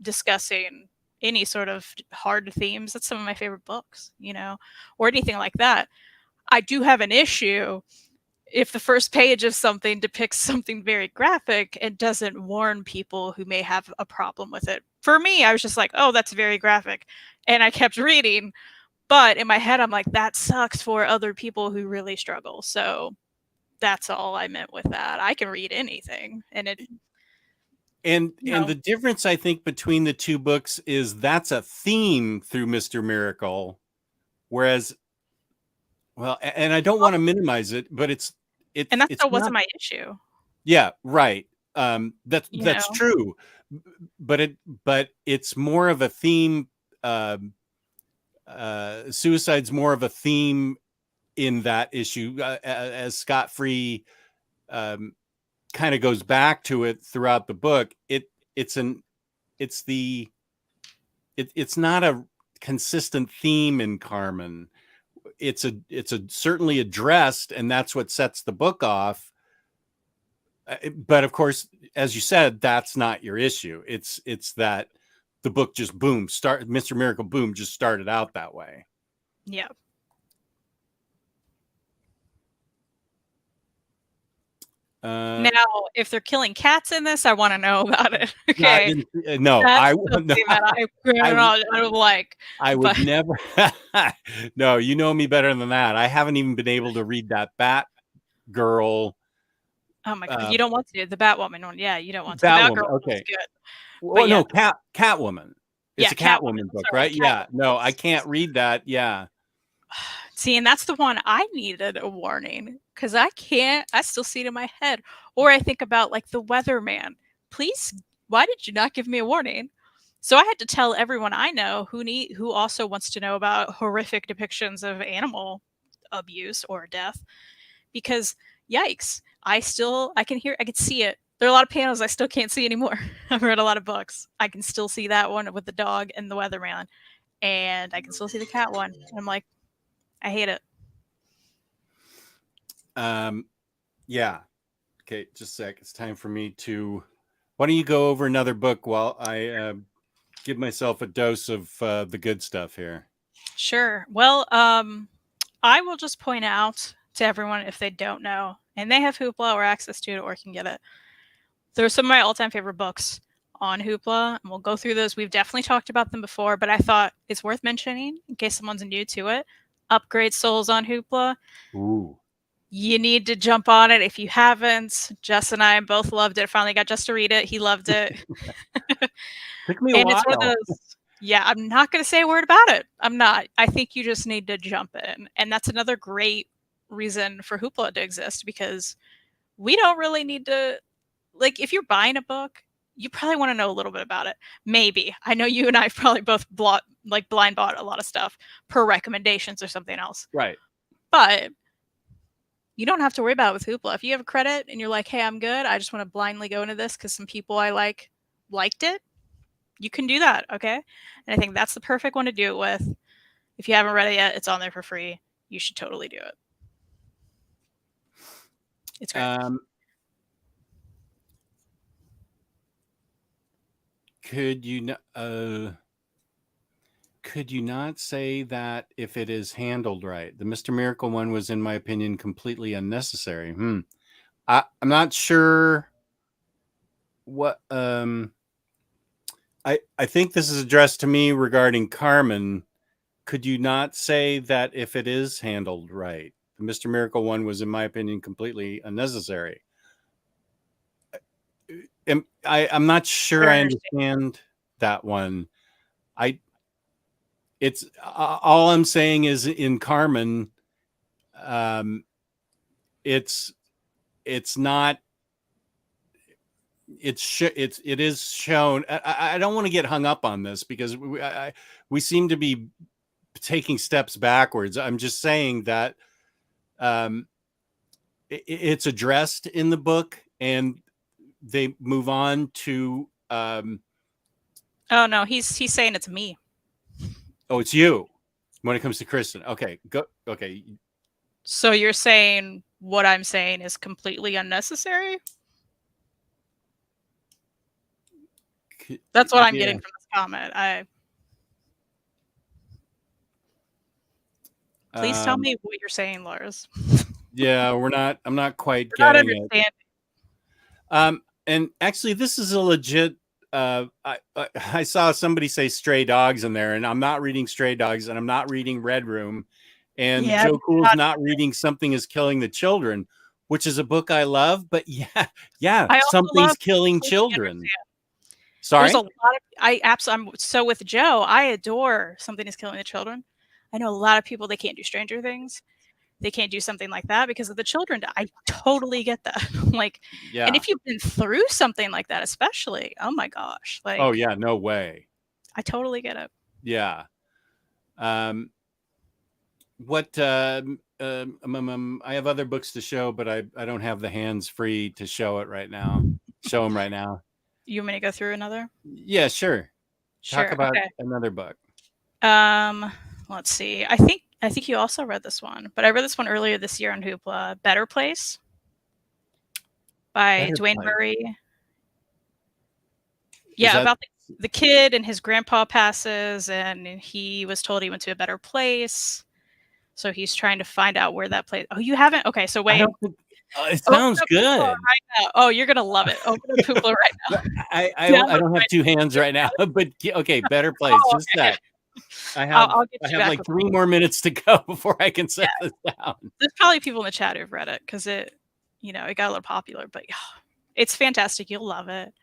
discussing any sort of hard themes. That's some of my favorite books, or anything like that. I do have an issue if the first page of something depicts something very graphic and doesn't warn people who may have a problem with it. For me, I was just like, oh, that's very graphic. And I kept reading. But in my head, I'm like, that sucks for other people who really struggle. So that's all I meant with that. I can read anything. And the difference, I think, between the two books is that's a theme through Mr. Miracle. Whereas, well, and I don't want to minimize it, but and that still wasn't my issue. Yeah, right. That's true. But it's more of a theme. Suicide's more of a theme in that issue, as Scott Free kind of goes back to it throughout the book. It's not a consistent theme in Carmen. It's certainly addressed, and that's what sets the book off. But of course, as you said, that's not your issue. It's that the book just Mr. Miracle boom just started out that way. Yeah. Now, if they're killing cats in this, I want to know about it. Okay. No, I would never. No, you know me better than that. I haven't even been able to read that Bat Girl. Oh my God, you don't want to. The Batwoman one. Yeah, you don't want to. Batwoman, okay. Good. Well, no, Catwoman. It's a Catwoman book, right? Yeah. No, I can't read that. Yeah. See, and that's the one I needed a warning, because I still see it in my head. Or I think about like the Weatherman. Please, why did you not give me a warning? So I had to tell everyone I know who also wants to know about horrific depictions of animal abuse or death, because yikes, I can see it. There are a lot of panels I still can't see anymore. I've read a lot of books. I can still see that one with the dog and the Weatherman, and I can still see the cat one. And I'm like, I hate it. Yeah. Okay, just a sec. It's time for me to. Why don't you go over another book while I give myself a dose of the good stuff here? Sure. Well, I will just point out to everyone, if they don't know, and they have Hoopla or access to it or can get it. There's some of my all-time favorite books on Hoopla, and we'll go through those. We've definitely talked about them before, but I thought it's worth mentioning in case someone's new to it. Upgrade Souls on Hoopla. Ooh. You need to jump on it if you haven't. Jess and I both loved it. Finally got Jess to read it. He loved it. Took me a And while. it's one of those, yeah, I'm not going to say a word about it. I'm not. I think you just need to jump in. And that's another great reason for Hoopla to exist, because we don't really need to, like, if you're buying a book, you probably want to know a little bit about it. Maybe. I know you and I probably both blind bought a lot of stuff per recommendations or something else. Right. But you don't have to worry about it with Hoopla. If you have a credit and you're like, hey, I'm good, I just want to blindly go into this because some people I liked it, you can do that, okay? And I think that's the perfect one to do it with. If you haven't read it yet, it's on there for free. You should totally do it. It's great. Could you not say that if it is handled right? The Mr. Miracle one was, in my opinion, completely unnecessary. I'm not sure what. I think this is addressed to me regarding Carmen. Could you not say that if it is handled right? The Mr. Miracle one was, in my opinion, completely unnecessary. I'm not sure I understand that one. It's all I'm saying is in Carmen, it is shown. I don't want to get hung up on this because we seem to be taking steps backwards. I'm just saying that it's addressed in the book and they move on to. Oh no, he's saying it's me. Oh, it's you when it comes to Kristen. Okay, go. Okay. So you're saying what I'm saying is completely unnecessary? That's what I'm getting from this comment. Please tell me what you're saying, Lars. Yeah, I'm not quite getting it. And actually, this is a legit. I saw somebody say Stray Dogs in there, and I'm not reading Stray Dogs, and I'm not reading Red Room, and Joe Cool's not reading Something is Killing the Children, which is a book I love. But yeah, something's killing children. Sorry, there's a lot of I'm so with Joe. I adore Something is Killing the Children. I know a lot of people, they can't do Stranger Things. They can't do something like that because of the children. I totally get that. Yeah. And if you've been through something like that, especially, oh my gosh, oh yeah, no way. I totally get it. Yeah. What? I have other books to show, but I don't have the hands free to show it right now. Show them right now. You want me to go through another? Yeah, sure. Talk about another book. Let's see. I think you also read this one, but I read this one earlier this year on Hoopla. Better Place by Dwayne Murray. Yeah, about the kid and his grandpa passes, and he was told he went to a better place. So he's trying to find out where that place. Oh, you haven't? Okay, so wait. It sounds good. Right now. Oh, you're gonna love it. Open up Hoopla right now. I don't have two hands right now, but okay, Better Place. Just that. I have like 3 more minutes to go before I can set this down. There's probably people in the chat who've read it because it got a little popular, but it's fantastic. You'll love it.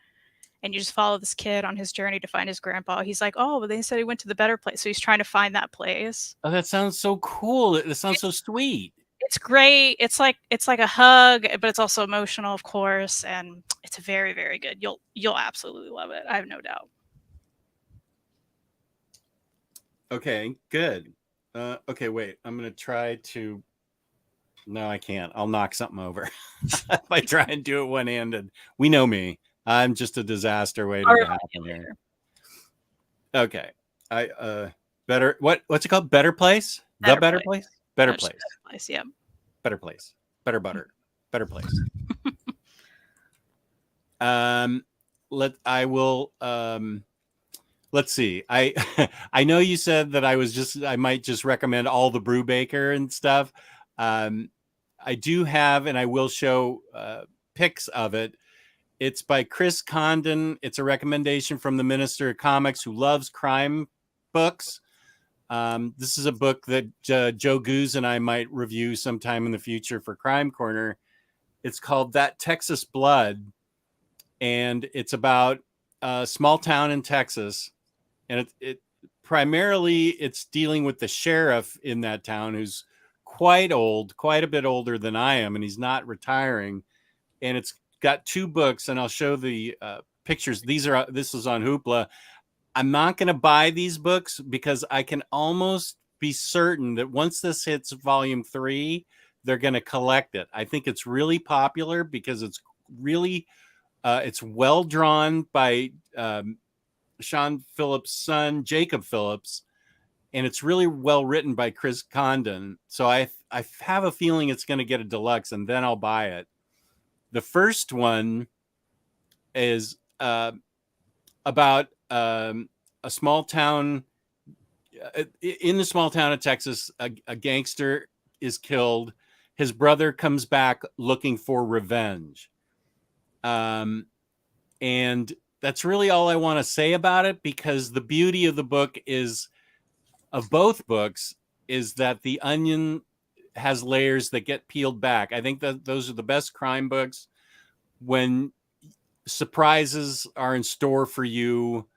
And you just follow this kid on his journey to find his grandpa. He's like, oh, but they said he went to the better place. So he's trying to find that place. Oh, that sounds so cool. It sounds so sweet. It's great. It's like a hug, but it's also emotional, of course. And it's very, very good. You'll absolutely love it. I have no doubt. Okay, good. Okay, wait. I'm going to try to... No, I can't. I'll knock something over. If I try and do it one-handed. We know me. I'm just a disaster waiting to happen here. Okay. What's it called? Better Place? The Better Place? Better Place. Better Place, yeah. Better Place. Better Butter. Better Place. Let's see. I know you said that I might just recommend all the Brubaker and stuff. I do have, and I will show pics of it. It's by Chris Condon. It's a recommendation from the Minister of Comics, who loves crime books. This is a book that Joe Goose and I might review sometime in the future for Crime Corner. It's called That Texas Blood, and it's about a small town in Texas, and it primarily it's dealing with the sheriff in that town, who's quite old, quite a bit older than I am, and he's not retiring. And it's got 2 books, and I'll show the pictures. This is on Hoopla. I'm not going to buy these books because I can almost be certain that once this hits volume 3, they're going to collect it. I think it's really popular because it's really it's well drawn by Sean Phillips' son, Jacob Phillips, and it's really well written by Chris Condon. So I have a feeling it's going to get a deluxe, and then I'll buy it. The first one is about a small town. In the small town of Texas, a gangster is killed. His brother comes back looking for revenge. And that's really all I want to say about it, because the beauty of the book is, of both books, is that the onion has layers that get peeled back. I think that those are the best crime books, when surprises are in store for you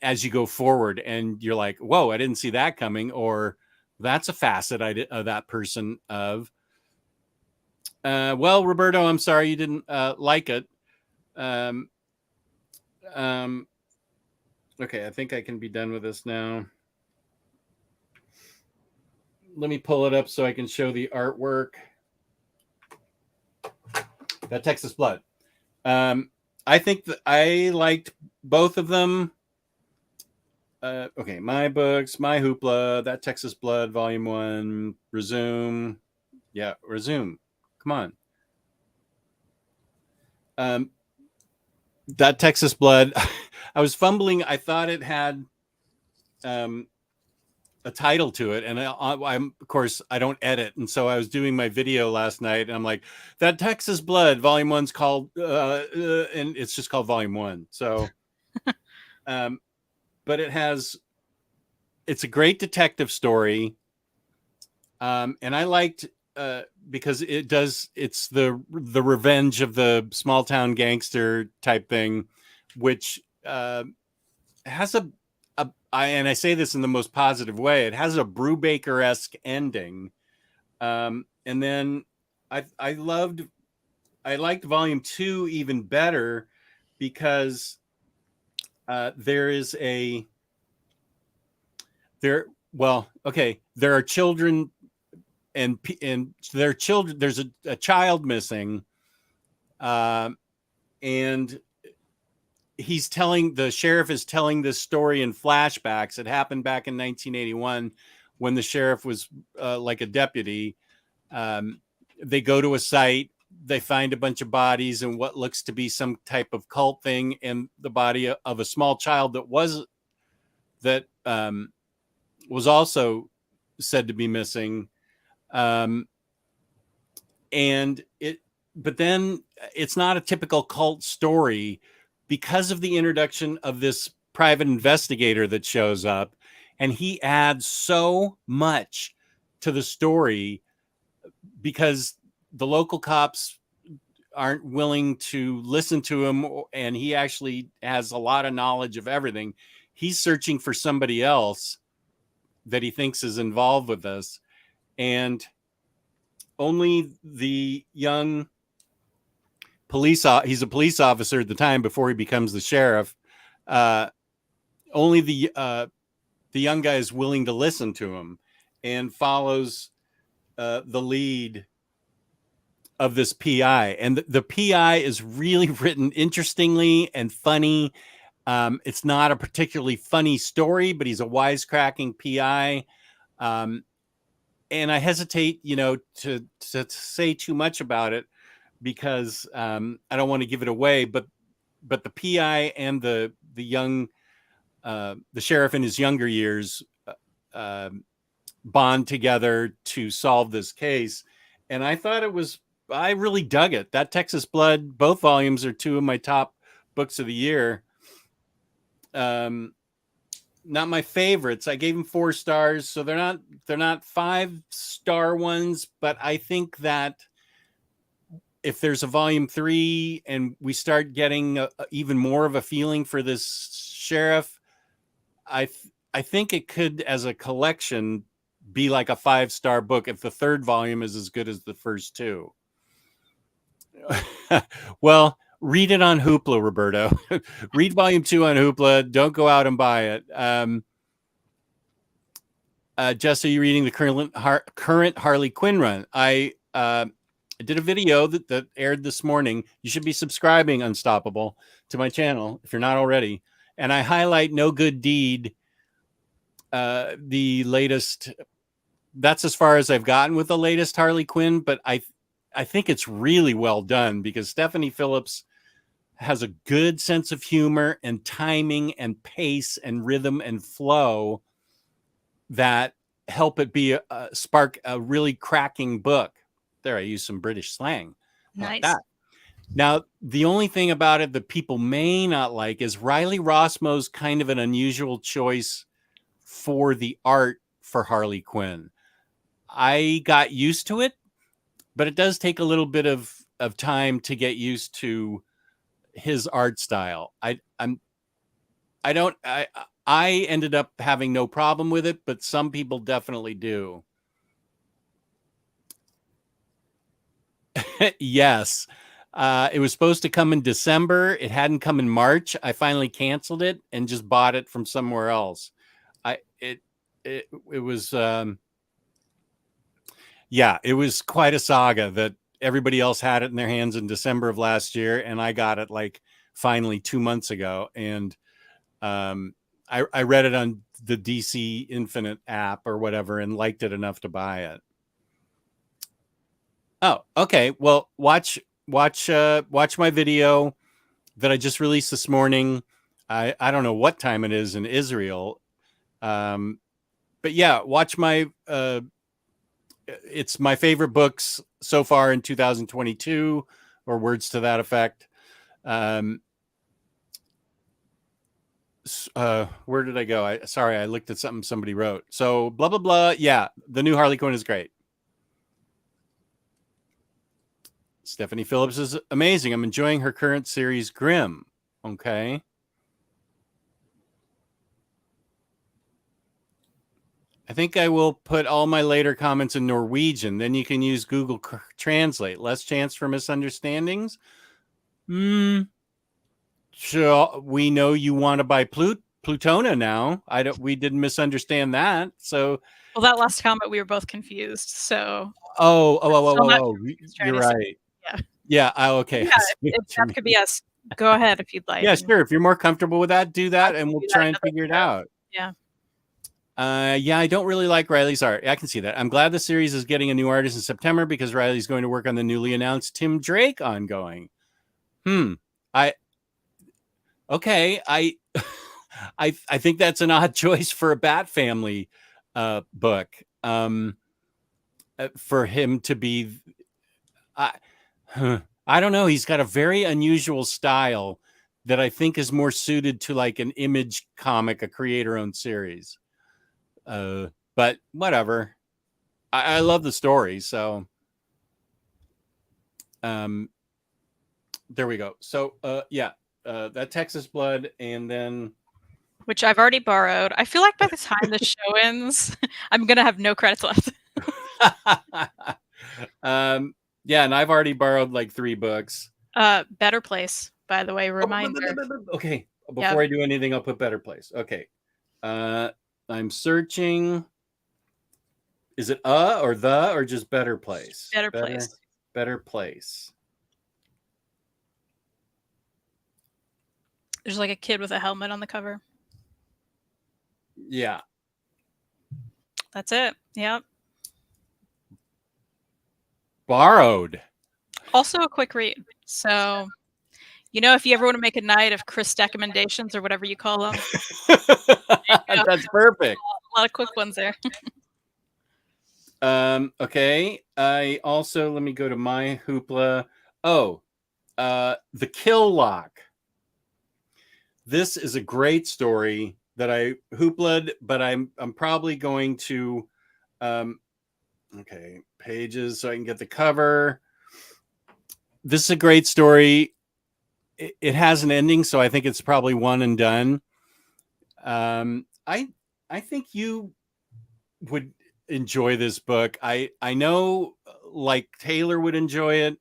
as you go forward, and you're like, whoa, I didn't see that coming, or that's a facet of that person of. Well, Roberto, I'm sorry you didn't like it. Okay, I think I can be done with this now. Let me pull it up so I can show the artwork. That Texas Blood. I think that I liked both of them. Okay, my books, my Hoopla, That Texas Blood, Volume 1, Resume. Yeah, Resume. Come on. That Texas Blood. I was fumbling. I thought it had a title to it, and I'm of course I don't edit, and so I was doing my video last night, and I'm like, That Texas Blood, Volume 1's called, and it's just called Volume 1. So, but it's a great detective story, and I liked because it's the revenge of the small town gangster type thing, which has and I say this in the most positive way, it has a Brubaker-esque ending. And then I liked Volume 2 even better, because there are children, and there are children. There's a child missing, and the sheriff is telling this story in flashbacks. It happened back in 1981 when the sheriff was like a deputy. They go to a site, they find a bunch of bodies and what looks to be some type of cult thing, and the body of a small child that was also said to be missing. But then it's not a typical cult story, because of the introduction of this private investigator that shows up, and he adds so much to the story, because the local cops aren't willing to listen to him, and he actually has a lot of knowledge of everything. He's searching for somebody else that he thinks is involved with this, and only the young he's a police officer at the time before he becomes the sheriff. Only the young guy is willing to listen to him and follows the lead of this PI. And the PI is really written interestingly and funny. It's not a particularly funny story, but he's a wisecracking PI. And I hesitate, to say too much about it, because I don't want to give it away. But the PI and the young, the sheriff in his younger years, bond together to solve this case. and I thought I really dug it. That Texas Blood, both volumes are two of my top books of the year. Not my favorites. I gave them 4 stars, so they're not 5-star ones, but I think that if there's a volume 3 and we start getting even more of a feeling for this sheriff, I think it could, as a collection, be like a 5-star book if the 3rd volume is as good as the first 2. Well, read it on Hoopla, Roberto. Read volume 2 on Hoopla. Don't go out and buy it. Jess, are you reading the current Harley Quinn run? I did a video that aired this morning. You should be subscribing, Unstoppable, to my channel if you're not already. And I highlight No Good Deed, the latest. That's as far as I've gotten with the latest Harley Quinn, but I think it's really well done because Stephanie Phillips has a good sense of humor and timing and pace and rhythm and flow that help it be spark a really cracking book. There, I used some British slang. Nice. That. Now, the only thing about it that people may not like is Riley Rossmo's kind of an unusual choice for the art for Harley Quinn. I got used to it, but it does take a little bit of time to get used to his art style. I ended up having no problem with it, but some people definitely do. Yes. It was supposed to come in December. It hadn't come in March. I finally canceled it and just bought it from somewhere else. It was it was quite a saga that everybody else had it in their hands in December of last year, and I got it like finally 2 months ago. And I read it on the DC Infinite app or whatever and liked it enough to buy it. Oh, okay. Well, watch my video that I just released this morning. I don't know what time it is in Israel. But yeah, watch my it's my favorite books so far in 2022, or words to that effect. Where did I go? I looked at something somebody wrote. So blah blah blah. Yeah, the new Harley Quinn is great. Stephanie Phillips is amazing. I'm enjoying her current series, Grimm. Okay. I think I will put all my later comments in Norwegian. Then you can use Google Translate. Less chance for misunderstandings. So we know you want to buy Plutona now. We didn't misunderstand that. So, well, that last comment we were both confused. So. Oh. You're right. Yeah. Yeah. Okay. Yeah, if that could be us, go ahead if you'd like. Yeah, sure. If you're more comfortable with that, do that, and we'll try and figure it out. Yeah. Yeah, I don't really like Riley's art. I can see that. I'm glad the series is getting a new artist in September because Riley's going to work on the newly announced Tim Drake ongoing. I think that's an odd choice for a Bat Family book. For him to be, I don't know. He's got a very unusual style that I think is more suited to like an Image comic, a creator-owned series. But whatever. I love the story, so there we go. So that Texas Blood, and then which I've already borrowed. I feel like by the time the show ends, I'm gonna have no credits left. Yeah, and I've already borrowed like 3 books. Better Place, by the way, reminder. Okay, before I do anything, I'll put Better Place. Okay. I'm searching. Is it or the or just Better Place? Better Place. Better Place. There's like a kid with a helmet on the cover. Yeah. That's it. Yep. Borrowed. Also a quick read. So, if you ever want to make a night of Chris recommendations or whatever you call them. That's perfect. A lot of quick ones there. Okay. I also, let me go to my Hoopla. Oh, The Kill Lock. This is a great story that I Hoopla'd, but I'm probably going to, okay, pages so I can get the cover. This is a great story. It has an ending, so I think it's probably one and done. I think you would enjoy this book. I know, like Taylor would enjoy it.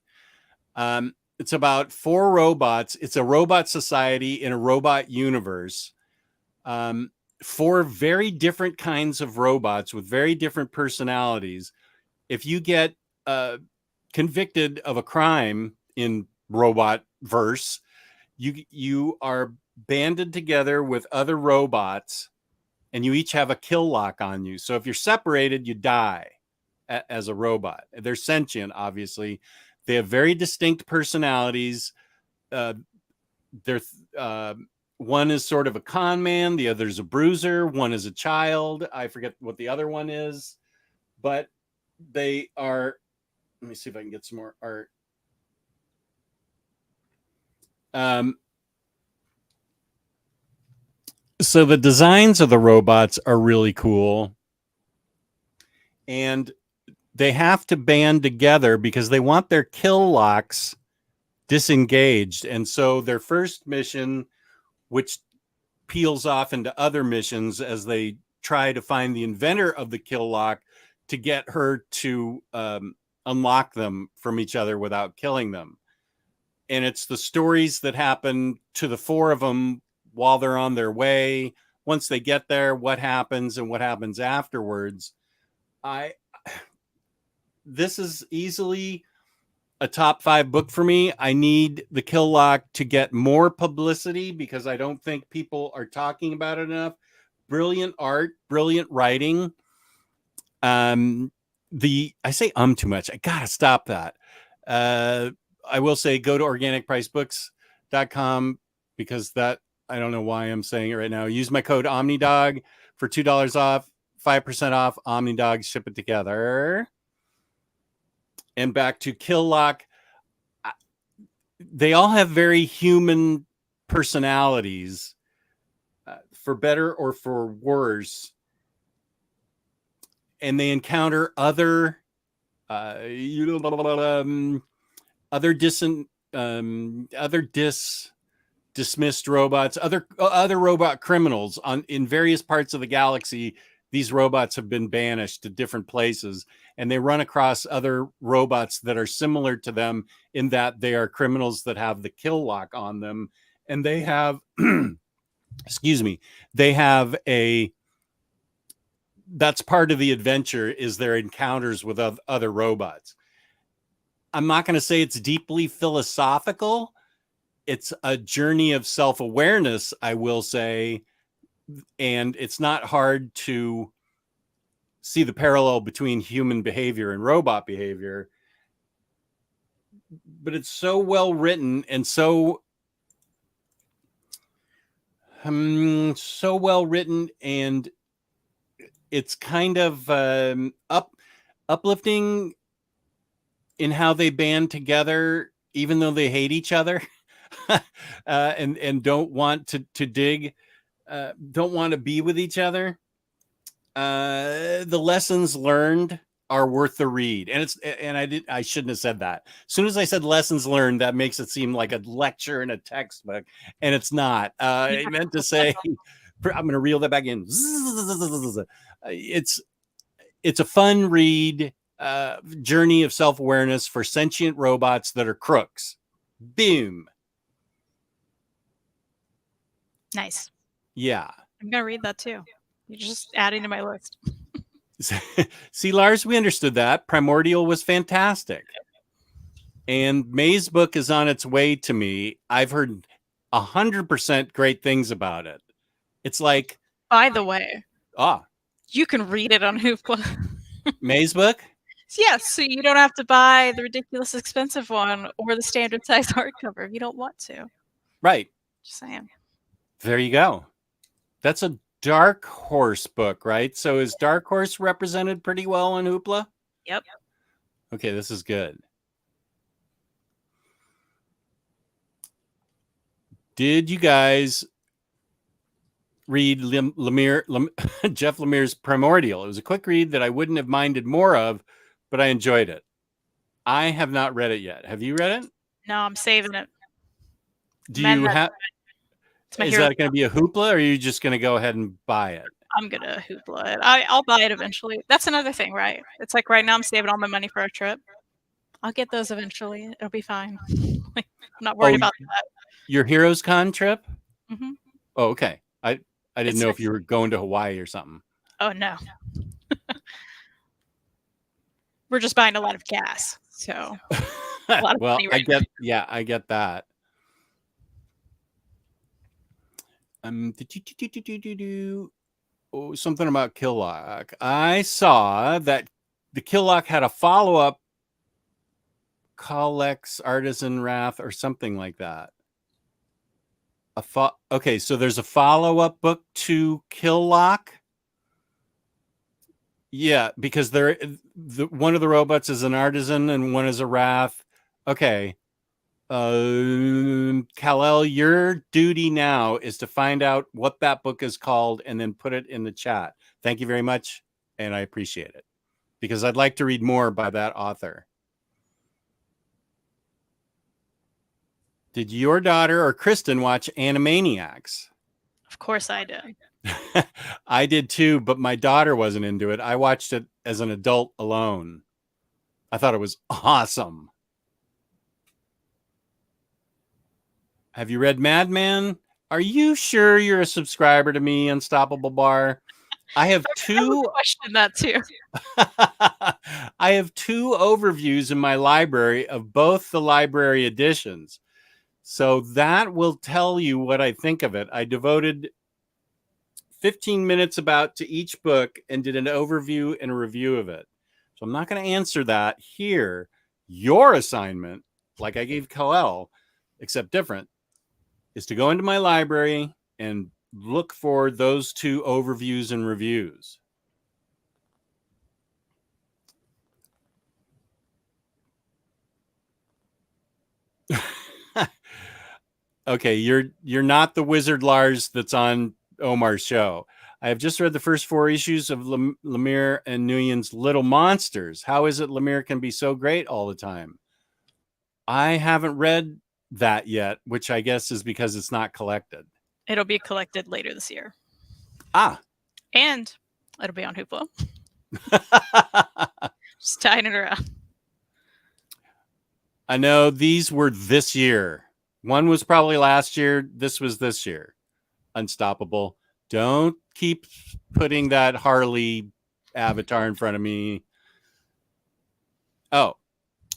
It's about 4 robots. It's a robot society in a robot universe. 4 very different kinds of robots with very different personalities. If you get convicted of a crime in robot verse, you are banded together with other robots, and you each have a kill lock on you. So if you're separated, you die as a robot. They're sentient, obviously. They have very distinct personalities. They're one is sort of a con man, the other's a bruiser, one is a child. I forget what the other one is, but they are. Let me see if I can get some more art. So the designs of the robots are really cool, and they have to band together because they want their kill locks disengaged. And so their first mission, which peels off into other missions as they try to find the inventor of the kill lock to get her to unlock them from each other without killing them. And it's the stories that happen to the 4 of them while they're on their way. Once they get there, what happens and what happens afterwards. This is easily a top 5 book for me. I need The Kill Lock to get more publicity because I don't think people are talking about it enough. Brilliant art, brilliant writing. I say too much. I gotta stop that. I will say go to organicpricebooks.com because that, I don't know why I'm saying it right now. Use my code OmniDog for $2 off, 5% off. OmniDog, ship it together. And back to Kill Lock. They all have very human personalities, for better or for worse. And they encounter other dismissed robots, other robot criminals in various parts of the galaxy. These robots have been banished to different places, and they run across other robots that are similar to them in that they are criminals that have the kill lock on them, and they have excuse me, they have that's part of the adventure, is their encounters with other robots. I'm not going to say it's deeply philosophical. It's a journey of self-awareness, I will say, and it's not hard to see the parallel between human behavior and robot behavior. But it's so well written and so well written, and it's kind of uplifting in how they band together, even though they hate each other, and don't want to dig, don't want to be with each other. The lessons learned are worth the read, and I shouldn't have said that. As soon as I said lessons learned, that makes it seem like a lecture in a textbook, and it's not. I meant to say, I'm going to reel that back in. It's a fun read, journey of self-awareness for sentient robots that are crooks. Boom. Nice. Yeah. I'm going to read that too. You're just adding to my list. See, Lars, we understood that. Primordial was fantastic. And May's book is on its way to me. I've heard 100% great things about it. It's like... By the way, Ah, you can read it on Hoopla. May's book? Yes, so you don't have to buy the ridiculous expensive one or the standard size hardcover if you don't want to. Right. Just saying. There you go. That's a Dark Horse book, right? So is Dark Horse represented pretty well on Hoopla? Yep. Okay, this is good. Did you guys read Jeff Lemire's Primordial? It was a quick read that I wouldn't have minded more of, but I enjoyed it. I have not read it yet. Have you read it? No, I'm saving it. Do you have? Is hero. that going to be a Hoopla, or are you just going to go ahead and buy it? I'm gonna Hoopla it. I'll buy it eventually. That's another thing, right? It's like right now I'm saving all my money for a trip. I'll get those eventually. It'll be fine. I'm not worried about that. Your Heroes Con trip? Mm-hmm. Oh, okay. I didn't know if you were going to Hawaii or something. Oh no. We're just buying a lot of gas, so. Well, I get that. Something about Killock. I saw that the Killock had a follow-up, Collex Artisan Wrath or something like that. Okay, so there's a follow-up book to Killock. Yeah, because one of the robots is an artisan and one is a wrath. Okay. Kal-El, your duty now is to find out what that book is called and then put it in the chat. Thank you very much, and I appreciate it because I'd like to read more by that author. Did your daughter or Kristen watch Animaniacs? Of course I did. I did too, but my daughter wasn't into it. I watched it as an adult alone. I thought it was awesome. Have you read Madman? Are you sure you're a subscriber to me, Unstoppable Bar? I have two. I question that too. I have two overviews in my library of both the library editions. So that will tell you what I think of it. I devoted 15 minutes about to each book and did an overview and a review of it. So I'm not going to answer that here. Your assignment, like I gave Kal-El, except different, is to go into my library and look for those two overviews and reviews. Okay, you're not the wizard Lars that's on Omar's show. I have just read the first 4 issues of Lemire and Nguyen's Little Monsters. How is it Lemire can be so great all the time? I haven't read that yet, which I guess is because it's not collected. It'll be collected later this year. Ah. And it'll be on Hoopla. Just tying it around. I know these were this year. One was probably last year. This was this year. Unstoppable. Don't keep putting that Harley avatar in front of me. Oh,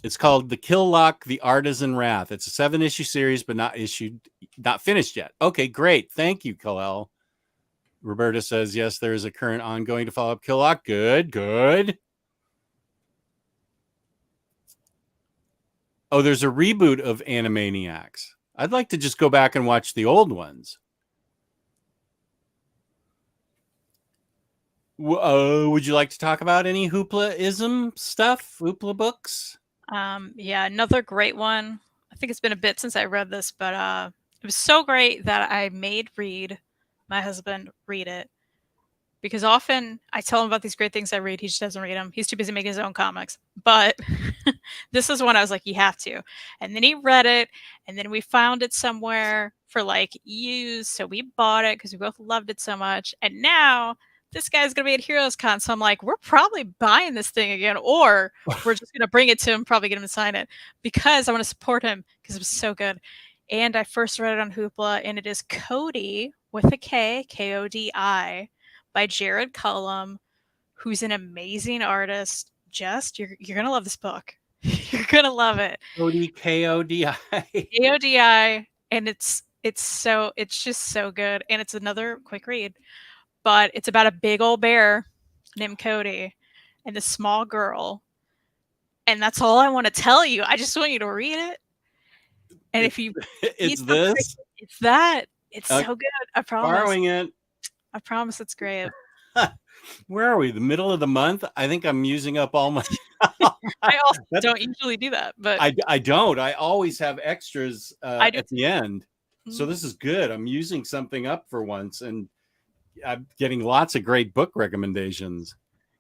it's called The Killock, The Artisan Wrath. It's a 7-issue series, but not finished yet. Okay, great. Thank you, Kal-El. Roberta says, yes, there is a current ongoing to follow up Killock. Good, good. Oh, there's a reboot of Animaniacs. I'd like to just go back and watch the old ones. Would you like to talk about any Hoopla-ism stuff? Hoopla books? Yeah, another great one. I think it's been a bit since I read this, but it was so great that I made my husband read it. Because often I tell him about these great things I read. He just doesn't read them. He's too busy making his own comics. But this is one I was like, you have to. And then he read it. And then we found it somewhere for like used. So we bought it because we both loved it so much. And now this guy's going to be at Heroes Con. So I'm like, we're probably buying this thing again. Or we're just going to bring it to him, probably get him to sign it. Because I want to support him because it was so good. And I first read it on Hoopla. And it is Cody with a K, Kodi. By Jared Cullum, who's an amazing artist. Just you're gonna love this book. You're gonna love it. Kodi. Kodi, and it's just so good. And it's another quick read, but it's about a big old bear named Cody and this small girl. And that's all I want to tell you. I just want you to read it. And if you it's this. it's that. It's so good. I promise. Borrowing it. I promise it's great. Where are we? The middle of the month? I think I'm using up all my. I also don't usually do that, but I don't. I always have extras I do at the end. So Mhm. this is good. I'm using something up for once, and I'm getting lots of great book recommendations.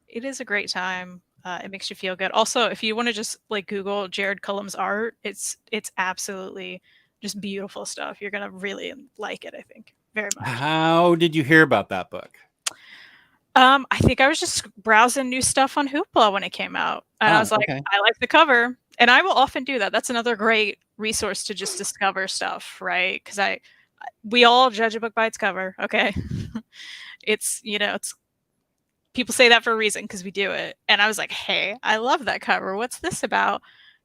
It is a great time. It makes you feel good. Also, if you want to just like Google Jared Cullum's art, it's absolutely just beautiful stuff. You're gonna really like it, I think, very much. How did you hear about that book? I think I was just browsing new stuff on Hoopla when it came out, and I was like, Okay. I like the cover, and I will often do that. That's another great resource to just discover stuff, right? Because we all judge a book by its cover, okay? It's it's people say that for a reason because we do it, and I was like, hey, I love that cover. What's this about?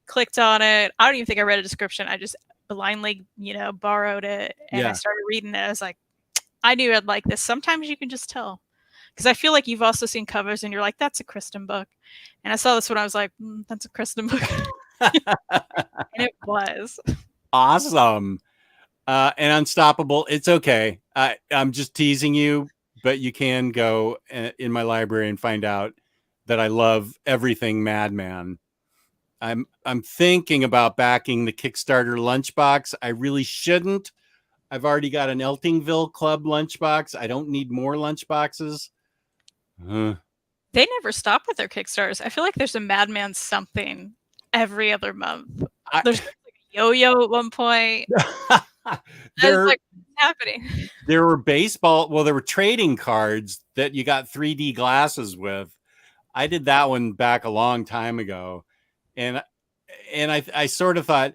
Clicked on it. I don't even think I read a description. I just blindly, borrowed it, and I Yeah. started reading it. I was like, I knew I'd like this. Sometimes you can just tell. Because I feel like you've also seen covers and you're like, that's a Kristen book. And I saw this one, I was like, that's a Kristen book. And it was. Awesome. And Unstoppable. It's okay. I'm just teasing you, but you can go in my library and find out that I love everything Madman. I'm thinking about backing the Kickstarter lunchbox. I really shouldn't. I've already got an Eltingville Club lunchbox. I don't need more lunchboxes. They never stop with their Kickstarters. I feel like there's a Madman something every other month. There's like a yo-yo at one point. There, like, what's happening? There were there were trading cards that you got 3D glasses with. I did that one back a long time ago. And I sort of thought,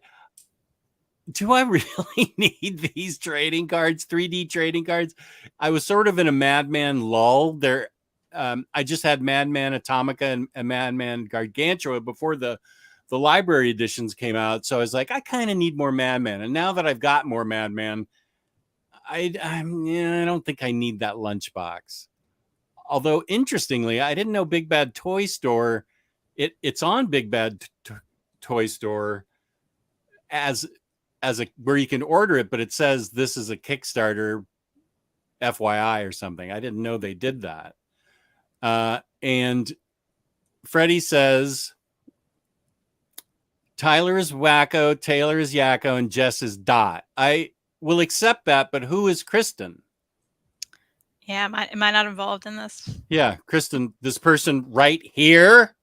do I really need these trading cards, 3D trading cards? I was sort of in a Madman lull there. I just had Madman Atomica and Madman Gargantua before the library editions came out. So I was like, I kind of need more Madman. And now that I've got more Madman, I don't think I need that lunchbox. Although interestingly, I didn't know Big Bad Toy Store. It's on Big Bad Toy Store as a where you can order it, but it says this is a Kickstarter, FYI or something. I didn't know they did that. And Freddie says Tyler is wacko, Taylor is yakko, and Jess is Dot. I will accept that, but who is Kristen? Yeah, am I not involved in this? Yeah, Kristen, this person right here.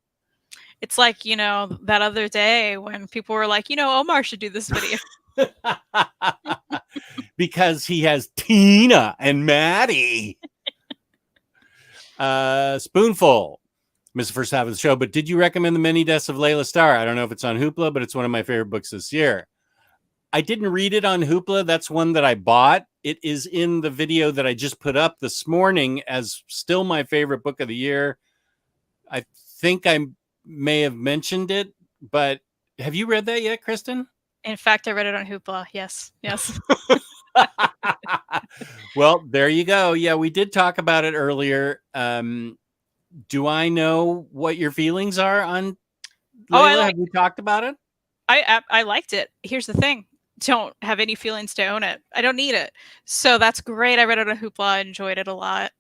It's like, that other day when people were like, Omar should do this video. Because he has Tina and Maddie. Spoonful. Missed the first half of the show, but did you recommend The Many Deaths of Leila Starr? I don't know if it's on Hoopla, but it's one of my favorite books this year. I didn't read it on Hoopla. That's one that I bought. It is in the video that I just put up this morning as still my favorite book of the year. I think I may have mentioned it, but have you read that yet, Kristen? In fact, I read it on Hoopla. Yes. Well, there you go. Yeah, we did talk about it earlier. Do I know what your feelings are on Leila? Have we talked about it? I liked it. Here's the thing. Don't have any feelings to own it. I don't need it. So that's great. I read it on Hoopla. I enjoyed it a lot.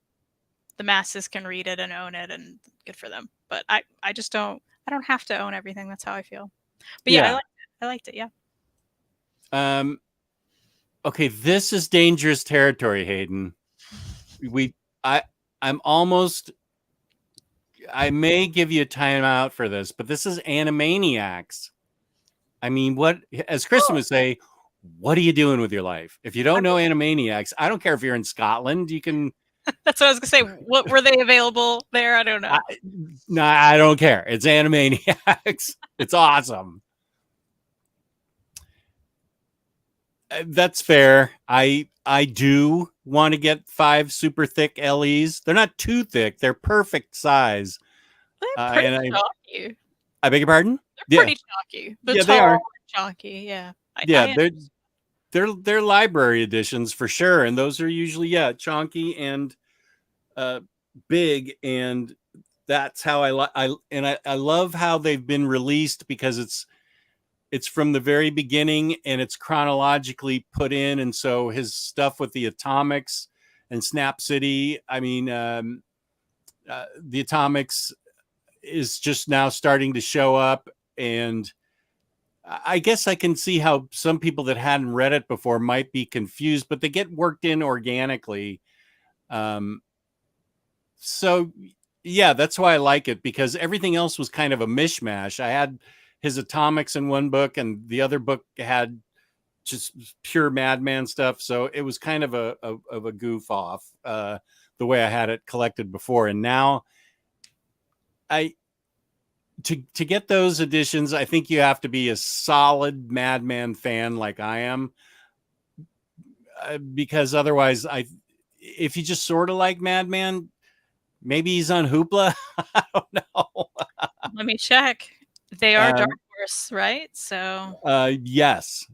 The masses can read it and own it, and good for them. But I just don't. I don't have to own everything. That's how I feel. But yeah. I liked it. Yeah. Okay, this is dangerous territory, Hayden. I may give you a timeout for this, but this is Animaniacs. I mean, as Kristen would say, what are you doing with your life? If you don't know Animaniacs, I don't care if you're in Scotland, you can. That's what I was gonna say. What were they available there? I don't know. I don't care. It's Animaniacs. It's awesome. That's fair. I do want to get 5 super thick LEs. They're not too thick. They're perfect size. They're pretty chalky. I beg your pardon? They're pretty chalky. They're tall, they are chalky. Yeah. They're library editions for sure, and those are usually chunky and big, and that's how I love how they've been released because it's from the very beginning and it's chronologically put in, and so his stuff with the atomics and Snap City. I mean, the Atomics is just now starting to show up, and I guess I can see how some people that hadn't read it before might be confused, but they get worked in organically. So yeah, that's why I like it, because everything else was kind of a mishmash. I had his Atomics in one book, and the other book had just pure Madman stuff. So it was kind of a goof off, the way I had it collected before. And now to get those editions, I think you have to be a solid Madman fan like I am, because otherwise, if you just sort of like Madman, maybe he's on Hoopla. I don't know. Let me check. They are Dark Horse, right? So yes.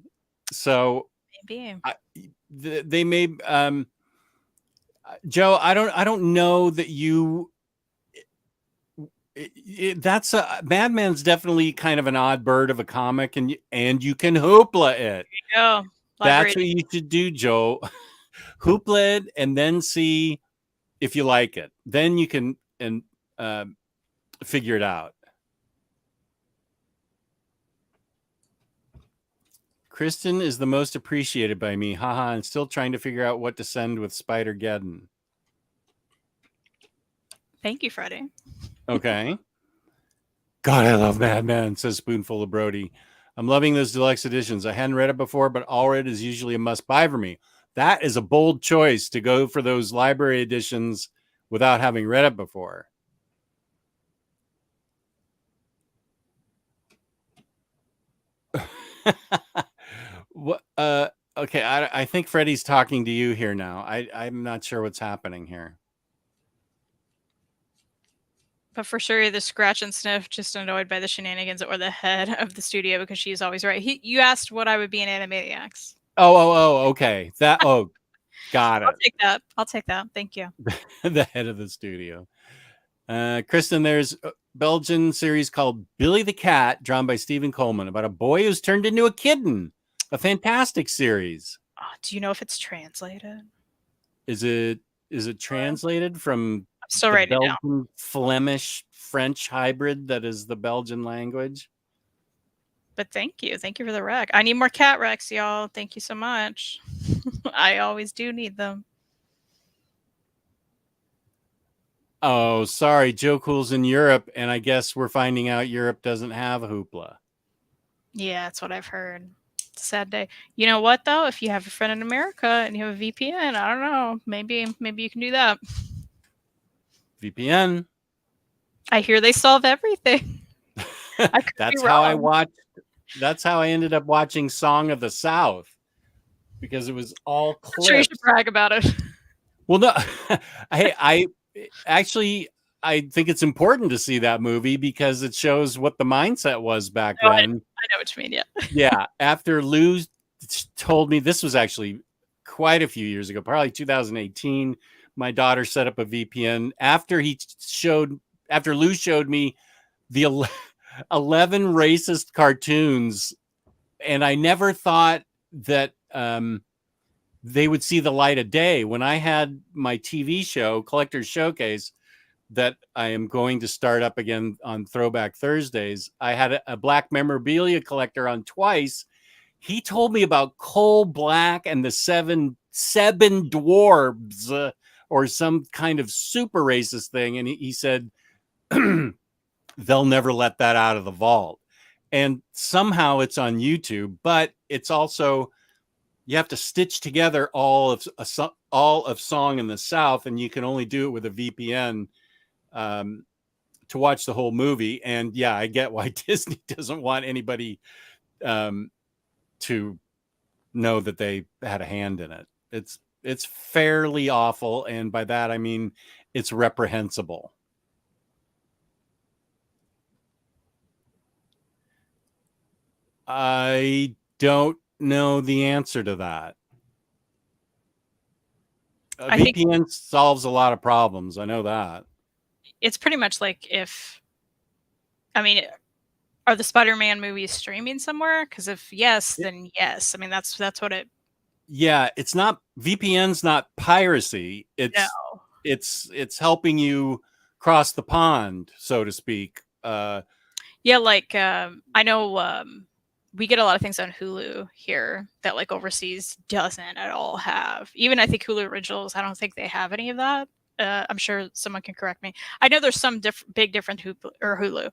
So maybe they may. Joe, I don't know that you. That's Madman's definitely kind of an odd bird of a comic, and you can Hoopla it. go. That's what you should do, Joe. Hoopla it, and then see if you like it. Then you can figure it out. Kristen is the most appreciated by me. Haha, and still trying to figure out what to send with Spider-Geddon. Thank you, Freddie. Okay. God, I love Madman, says Spoonful of Brody. I'm loving those deluxe editions. I hadn't read it before, but all read is usually a must-buy for me. That is a bold choice to go for those library editions without having read it before. What? Okay, I think Freddie's talking to you here now. I'm not sure what's happening here. But for sure, the scratch and sniff, just annoyed by the shenanigans or the head of the studio, because she's always right. You asked what I would be in Animaniacs. Oh, okay. Got it. I'll take that. Thank you. The head of the studio. Kristen, there's a Belgian series called Billy the Cat, drawn by Stephen Coleman, about a boy who's turned into a kitten. A fantastic series. Oh, do you know if it's translated? Is it translated from I'm still writing it Belgian, down. Flemish, French hybrid that is the Belgian language? But thank you for the rec. I need more cat recs, y'all. Thank you so much. I always do need them. Oh, sorry. Joe Cool's in Europe, and I guess we're finding out Europe doesn't have Hoopla. Yeah, that's what I've heard. It's a sad day. You know what, though? If you have a friend in America and you have a VPN, I don't know. Maybe you can do that. VPN. I hear they solve everything. That's how I watched. That's how I ended up watching Song of the South, because it was all clips. I'm sure you should brag about it. Well, no, I actually think it's important to see that movie because it shows what the mindset was back then. I know what you mean. Yeah. Yeah. After Lou told me, this was actually quite a few years ago, probably 2018. My daughter set up a VPN after Lou showed me the 11 racist cartoons, and I never thought that they would see the light of day. When I had my TV show, Collector's Showcase, that I am going to start up again on Throwback Thursdays, I had a black memorabilia collector on twice. He told me about Coal Black and the seven dwarves, or some kind of super racist thing. And he said, they'll never let that out of the vault. And somehow it's on YouTube, but it's also, you have to stitch together all of Song in the South, and you can only do it with a VPN to watch the whole movie. And yeah, I get why Disney doesn't want anybody to know that they had a hand in it. It's fairly awful, and by that I mean it's reprehensible. I don't know the answer to that. VPN solves a lot of problems. I know that. It's pretty much like are the Spider-Man movies streaming somewhere? Because if yes, then yes. I mean, that's what it Yeah, it's not VPN's not piracy. No. It's helping you cross the pond, so to speak. Yeah, like I know we get a lot of things on Hulu here that like overseas doesn't at all have. Even I think Hulu Originals, I don't think they have any of that. I'm sure someone can correct me. I know there's some big different Hulu.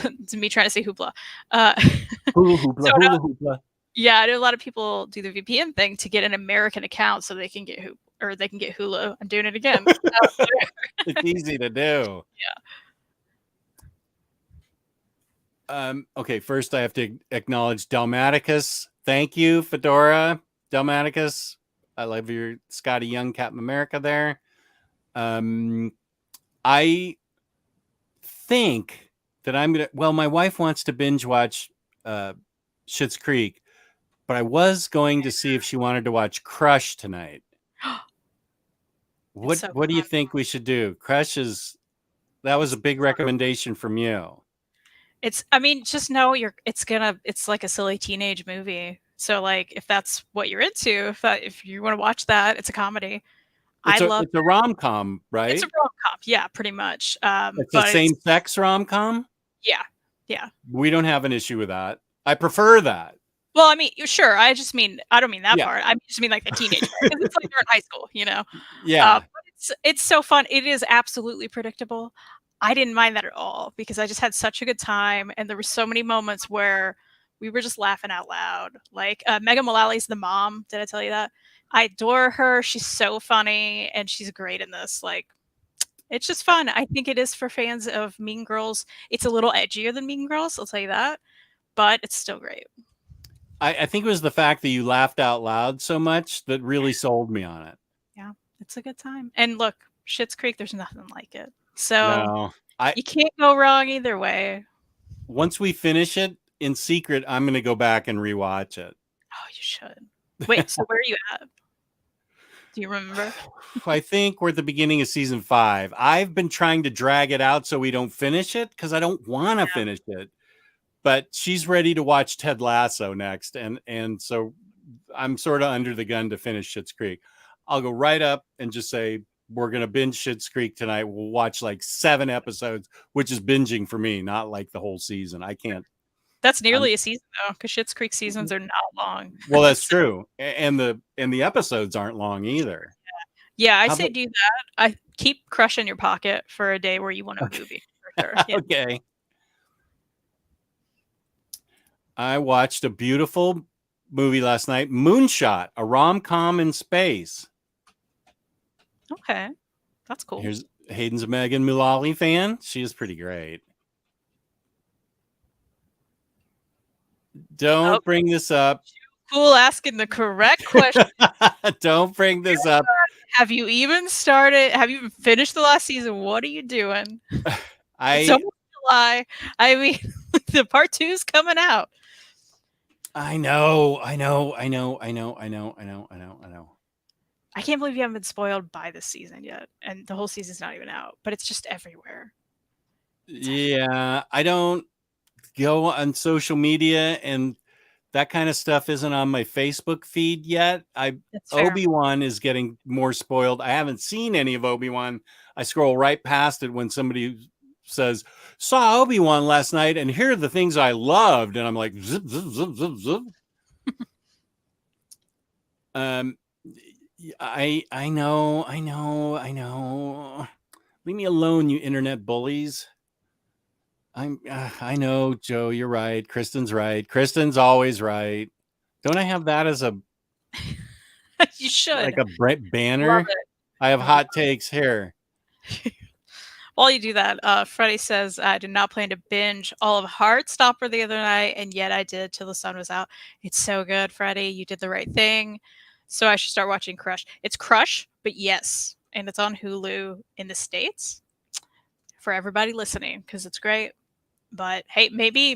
It's me trying to say Hoopla. Hulu Hoopla, So Hulu Hoopla. yeah, I know a lot of people do the VPN thing to get an American account so they can get they can get Hulu. I'm doing it again. It's easy to do. Yeah. Okay, first I have to acknowledge Dalmaticus. Thank you, Fedora. Dalmaticus. I love your Scotty Young Captain America there. I think that I'm gonna. Well, my wife wants to binge watch Schitt's Creek, but I was going to see if she wanted to watch Crush tonight. What do you think we should do? Crush that was a big recommendation from you. I mean, just know it's like a silly teenage movie. So like if that's what you're into, if you want to watch that, it's a comedy. It's a rom-com, right? It's a rom-com, yeah, pretty much. It's a same-sex rom-com? Yeah. Yeah. We don't have an issue with that. I prefer that. Well, I mean, sure. I don't mean that part. I just mean like the teenage part, because it's like they're in high school, you know? Yeah. But it's so fun. It is absolutely predictable. I didn't mind that at all because I just had such a good time, and there were so many moments where we were just laughing out loud. Like Megan Mullally's the mom. Did I tell you that? I adore her. She's so funny, and she's great in this. Like, it's just fun. I think it is for fans of Mean Girls. It's a little edgier than Mean Girls, I'll tell you that, but it's still great. I think it was the fact that you laughed out loud so much that really sold me on it. Yeah, it's a good time. And look, Schitt's Creek, there's nothing like it. So you can't go wrong either way. Once we finish it in secret, I'm going to go back and rewatch it. Oh, you should. Wait, so where are you at? Do you remember? I think we're at the beginning of season 5. I've been trying to drag it out so we don't finish it because I don't want to finish it. But she's ready to watch Ted Lasso next. And so I'm sort of under the gun to finish Schitt's Creek. I'll go right up and just say, we're going to binge Schitt's Creek tonight. We'll watch like 7 episodes, which is binging for me, not like the whole season. I can't. That's nearly a season though, because Schitt's Creek seasons are not long. Well, that's true. And the episodes aren't long either. Yeah, I say do that. I keep Crush in your pocket for a day where you want a movie. For sure. Yeah. Okay. I watched a beautiful movie last night, Moonshot, a rom-com in space. Okay. That's cool. Here's Hayden's a Megan Mullally fan. She is pretty great. Don't bring this up. Cool, asking the correct question. Don't bring this up. Have you even started? Have you even finished the last season? What are you doing? It's almost July. I mean, the part 2 is coming out. I know. I can't believe you haven't been spoiled by this season yet. And the whole season's not even out, but it's just everywhere. Yeah, I don't go on social media, and that kind of stuff isn't on my Facebook feed yet. Obi-Wan is getting more spoiled. I haven't seen any of Obi-Wan. I scroll right past it when somebody says, saw Obi-Wan last night, and here are the things I loved. And I'm like, zip, zip, zip, zip, zip. I know. Leave me alone, you internet bullies. I know, Joe, you're right. Kristen's right. Kristen's always right. Don't I have that as a you should like a banner? I have hot takes here. While you do that, Freddie says, I did not plan to binge all of Heartstopper the other night, and yet I did till the sun was out. It's so good, Freddie. You did the right thing. So I should start watching Crush. It's Crush, but yes. And it's on Hulu in the States for everybody listening because it's great. But hey, maybe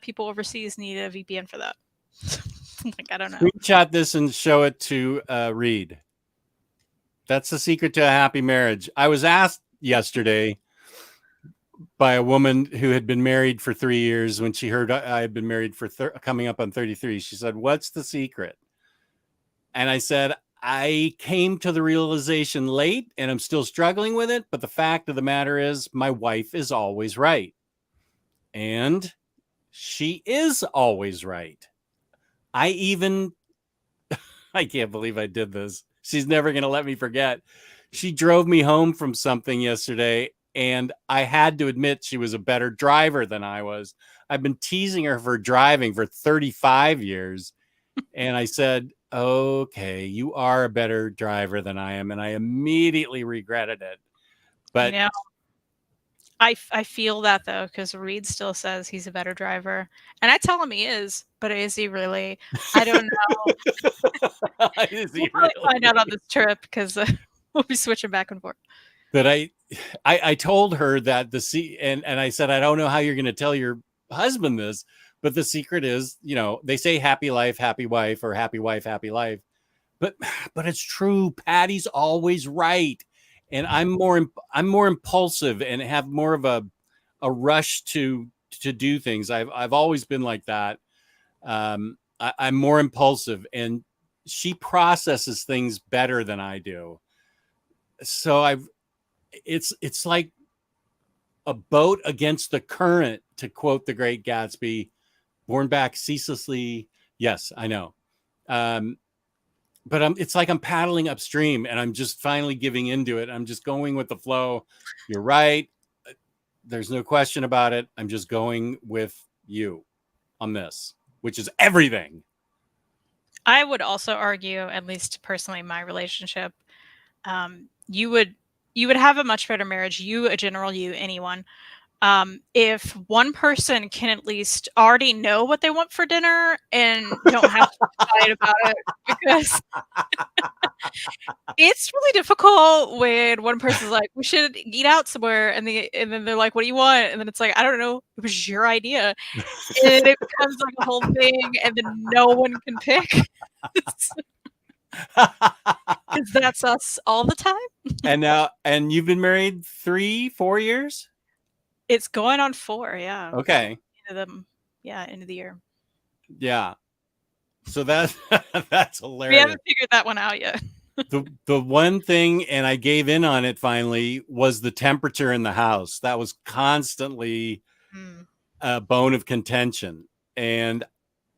people overseas need a VPN for that. Like, I don't know. Screenshot this and show it to Reed. That's the secret to a happy marriage. I was asked yesterday by a woman who had been married for 3 years when she heard I had been married for coming up on 33. She said, "What's the secret?" And I said, I came to the realization late and I'm still struggling with it. But the fact of the matter is, my wife is always right. And she is always right. I can't believe I did this. She's never going to let me forget. She drove me home from something yesterday, and I had to admit she was a better driver than I was. I've been teasing her for driving for 35 years. And I said, okay, you are a better driver than I am. And I immediately regretted it. But I feel that though, because Reed still says he's a better driver. And I tell him he is, but is he really? I don't know. We'll probably find out on this trip because we'll be switching back and forth. But I told her that and I said, I don't know how you're going to tell your husband this, but the secret is, they say happy life, happy wife, or happy wife, happy life. But it's true. Patty's always right. And I'm more impulsive and have more of a rush to do things. I've always been like that. I'm more impulsive, and she processes things better than I do. So it's like a boat against the current, to quote the Great Gatsby, borne back ceaselessly. Yes, I know. But it's like I'm paddling upstream and I'm just finally giving into it. I'm just going with the flow. You're right. There's no question about it. I'm just going with you on this, which is everything. I would also argue, at least personally, my relationship, you would have a much better marriage. You, a general, you, anyone. If one person can at least already know what they want for dinner and don't have to fight about it, because it's really difficult when one person's like, we should eat out somewhere, and then they're like, what do you want? And then it's like, I don't know, it was your idea. And it becomes like a whole thing, and then no one can pick. Because that's us all the time. And you've been married 3-4 years? It's going on 4, yeah. Okay. End of the year. Yeah. So that's hilarious. We haven't figured that one out yet. The one thing, and I gave in on it finally, was the temperature in the house. That was constantly a bone of contention. And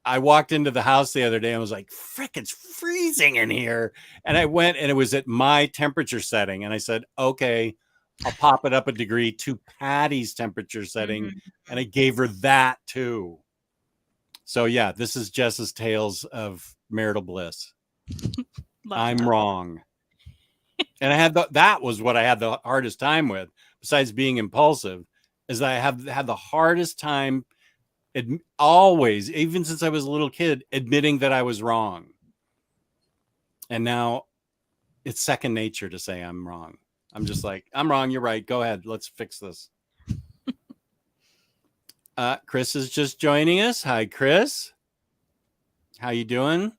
I walked into the house the other day and was like, frick, it's freezing in here. And I went, and it was at my temperature setting. And I said, okay, I'll pop it up a degree to Patty's temperature setting. And I gave her that too. So yeah, this is Jess's tales of marital bliss. I'm wrong. And that was what I had the hardest time with, besides being impulsive, is that I have had the hardest time always, even since I was a little kid, admitting that I was wrong. And now it's second nature to say I'm wrong. I'm just like, I'm wrong. You're right. Go ahead. Let's fix this. Chris is just joining us. Hi, Chris. How you doing?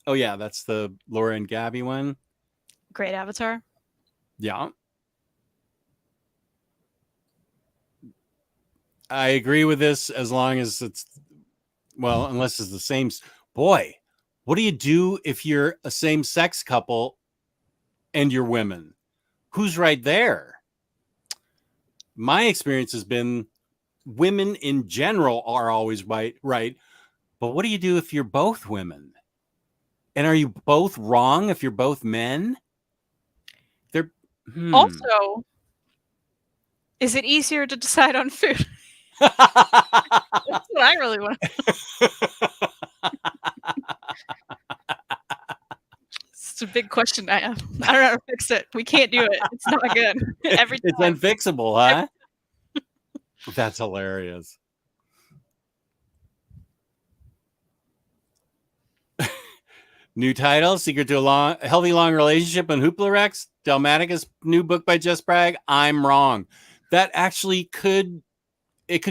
Oh, yeah. That's the Laura and Gabby one. Great avatar. Yeah. I agree with this as long as unless it's the same. Boy, what do you do if you're a same-sex couple and you're women? Who's right there? My experience has been women in general are always right. But what do you do if you're both women? And are you both wrong if you're both men? Also, is it easier to decide on food? That's what I really want. It's a big question I have. I don't know how to fix it. We can't do it. It's not good. Every time. It's unfixable, huh? That's hilarious. New title, Secret to a Healthy Long Relationship on Hoopla Rex. Dalmaticus, new book by Jess Bragg. I'm wrong. That actually could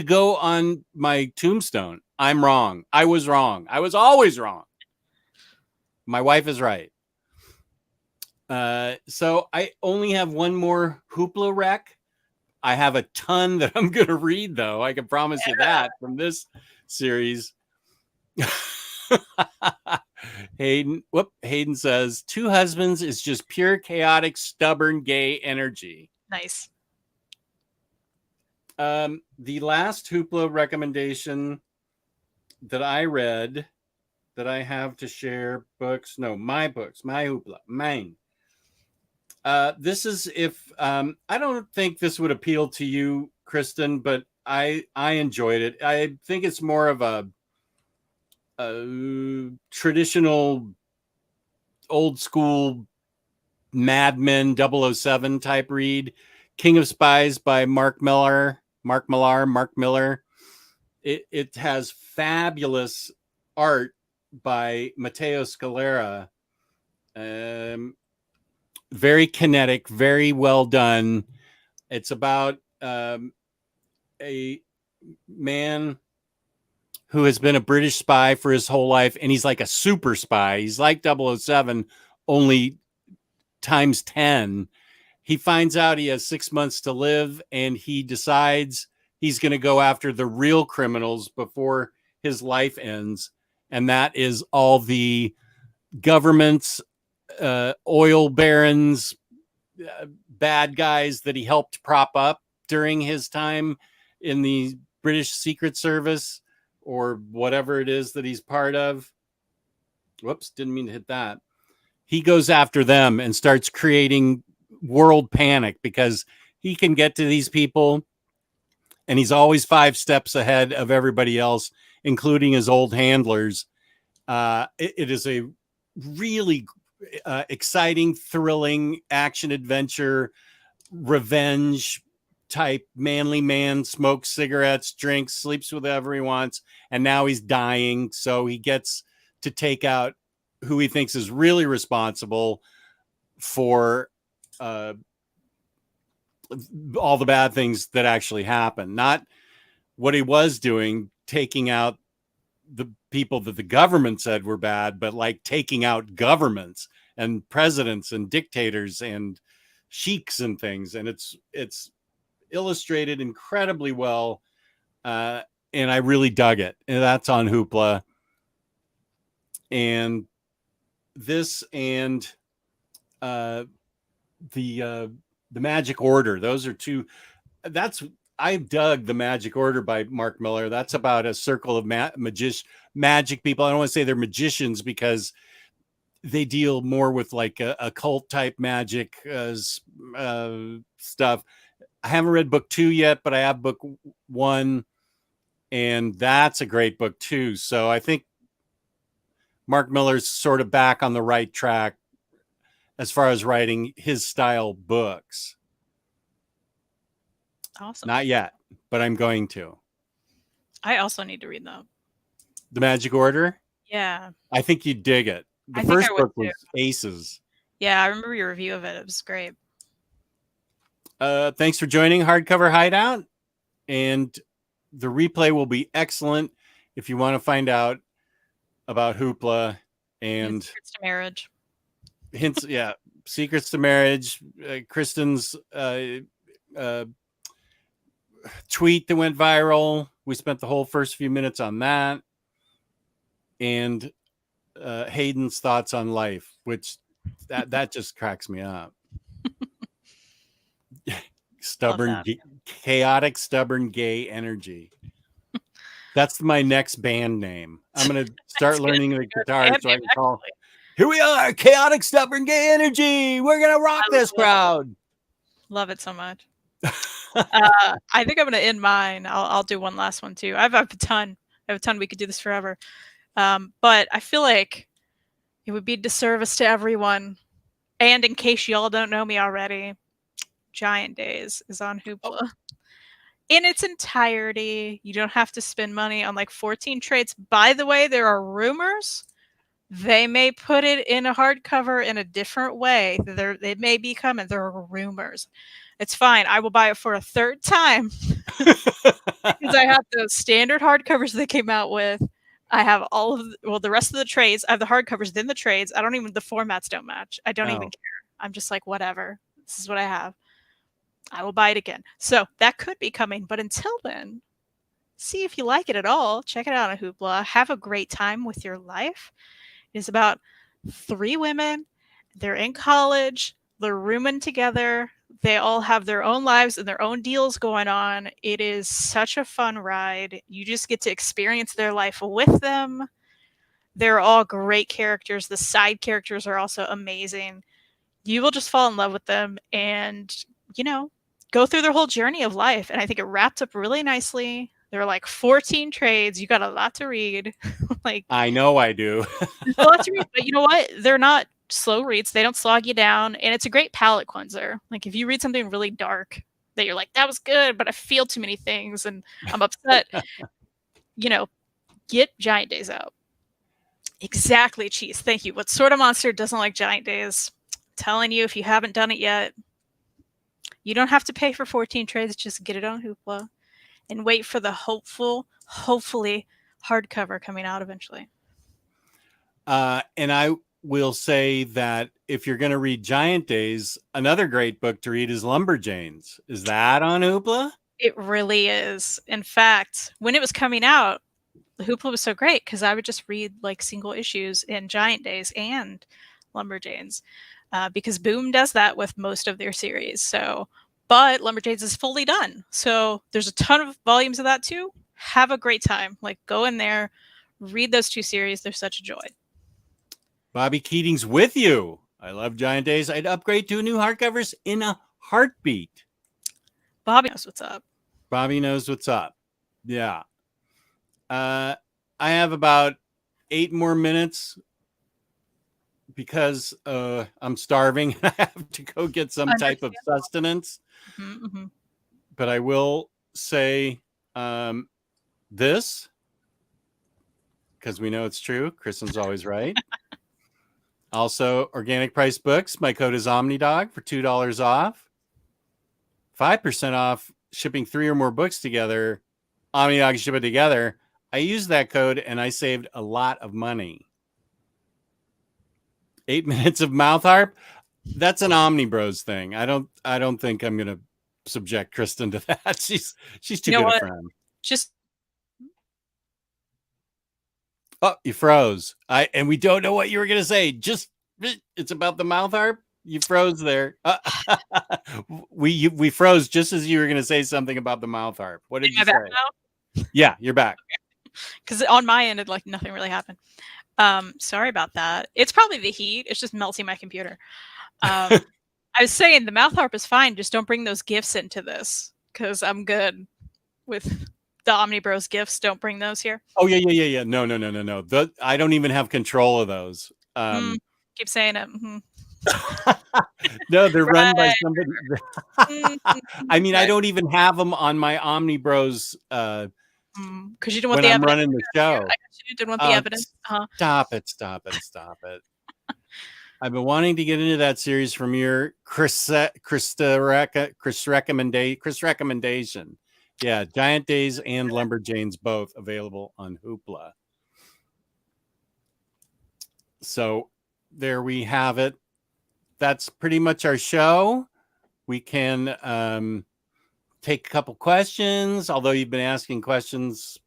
go on my tombstone. I'm wrong. I was wrong. I was always wrong. My wife is right. So I only have one more Hoopla rec. I have a ton that I'm going to read, though. I can promise you that from this series. Hayden says, Two Husbands is just pure chaotic, stubborn, gay energy. Nice. The last Hoopla recommendation that I read that I have to share my books, my Hoopla, mine. This is I don't think this would appeal to you, Kristen, but I enjoyed it. I think it's more of a traditional old school Mad Men 007 type read. King of Spies by Mark Miller. It has fabulous art by Matteo Scalera. Very kinetic, very well done. It's about a man who has been a British spy for his whole life, and he's like a super spy. He's like 007, only times 10. He finds out he has 6 months to live, and he decides he's going to go after the real criminals before his life ends. And that is all the governments, oil barons, bad guys that he helped prop up during his time in the British Secret Service or whatever it is that he's part of. Whoops, didn't mean to hit that. He goes after them and starts creating world panic because he can get to these people and he's always 5 steps ahead of everybody else, including his old handlers. It is a really exciting, thrilling action adventure, revenge type. Manly man smokes cigarettes, drinks, sleeps with whoever he wants, and now he's dying. So he gets to take out who he thinks is really responsible for all the bad things that actually happen. Not what he was doing, taking out the people that the government said were bad, but like taking out governments and presidents and dictators and sheiks and things. And it's illustrated incredibly well. And I really dug it. And that's on Hoopla. And this and the Magic Order, those are two. I dug the Magic Order by Mark Miller. That's about a circle of magic people. I don't want to say they're magicians because they deal more with like a cult type magic stuff. I haven't read book 2 yet, but I have book 1, and that's a great book too. So I think Mark Miller's sort of back on the right track as far as writing his style books. Awesome. Not yet, but I'm going to. I also need to read them. The Magic Order? Yeah. I think you'd dig it. The first book was aces. Yeah, I remember your review of it. It was great. Thanks for joining Hardcover Hideout. And the replay will be excellent if you want to find out about Hoopla and Secrets to Marriage. Hints, yeah. Secrets to Marriage. Kristen's tweet that went viral. We spent the whole first few minutes on that. And Hayden's thoughts on life, which that just cracks me up. Stubborn, chaotic, stubborn, gay energy. That's my next band name. I'm going to start learning the guitar so I can call. Here we are, chaotic, stubborn, gay energy. We're going to rock this crowd. Love it so much. I think I'm going to end mine. I'll do one last one too. I have a ton. We could do this forever. But I feel like it would be a disservice to everyone. And in case y'all don't know me already, Giant Days is on Hoopla. In its entirety. You don't have to spend money on like 14 traits. By the way, there are rumors they may put it in a hardcover in a different way. They may be coming. There are rumors. It's fine. I will buy it for a third time because I have the standard hardcovers they came out with. I have the rest of the trades. I have the hardcovers, then the trades. The formats don't match. I don't even care. I'm just like, whatever. This is what I have. I will buy it again. So that could be coming. But until then, see if you like it at all. Check it out on Hoopla. Have a great time with your life. It's about 3 women. They're in college. They're rooming together. They all have their own lives and their own deals going on. It is such a fun ride. You just get to experience their life with them. They're all great characters. The side characters are also amazing. You will just fall in love with them and, go through their whole journey of life. And I think it wrapped up really nicely. There are like 14 trades. You got a lot to read. Like, I know I do. there's a lot to read, but you know what? They're not slow reads. They don't slog you down, and it's a great palate cleanser. Like if you read something really dark that you're like, that was good, but I feel too many things and I'm upset, get Giant Days out. Exactly, Cheese. Thank you. What sort of monster doesn't like Giant Days? I'm telling you, if you haven't done it yet, you don't have to pay for 14 trades. Just get it on Hoopla and wait for the hopefully hardcover coming out eventually. And I will say that if you're going to read Giant Days, another great book to read is Lumberjanes. Is that on Hoopla? It really is. In fact, when it was coming out, the Hoopla was so great because I would just read like single issues in Giant Days and Lumberjanes because Boom does that with most of their series. But Lumberjanes is fully done. So there's a ton of volumes of that too. Have a great time. Like go in there, read those 2 series. They're such a joy. Bobby Keating's with you. I love Giant Days. I'd upgrade to new hardcovers in a heartbeat. Bobby knows what's up. Bobby knows what's up. Yeah. I have about 8 more minutes because I'm starving. I have to go get some type of sustenance. Mm-hmm, mm-hmm. But I will say this, because we know it's true. Kristen's always right. Also, organic price books. My code is OmniDog for $2 off. 5% off shipping 3 or more books together. OmniDog ship it together. I used that code and I saved a lot of money. 8 minutes of mouth harp. That's an Omni Bros thing. I don't think I'm gonna subject Kristen to that. She's too good a friend. Just you froze. And we don't know what you were gonna say. Just it's about the mouth harp. You froze there. We froze just as you were gonna say something about the mouth harp. What did you say? Now? Yeah, you're back. Because on my end, nothing really happened. Sorry about that. It's probably the heat. It's just melting my computer. I was saying the mouth harp is fine. Just don't bring those gifts into this because I'm good with the Omni Bros gifts. Don't bring those here. Oh yeah. No. I don't even have control of those. Keep saying it. Mm-hmm. No, they're run by somebody. I mean, I don't even have them on my Omni Bros. Because you don't want when the I'm evidence. running the show. I guess you didn't want the evidence. Stop it. I've been wanting to get into that series from your Chris recommendation. Yeah, Giant Days and Lumberjanes both available on Hoopla. So there we have it. That's pretty much our show. We can take a couple questions, although you've been asking questions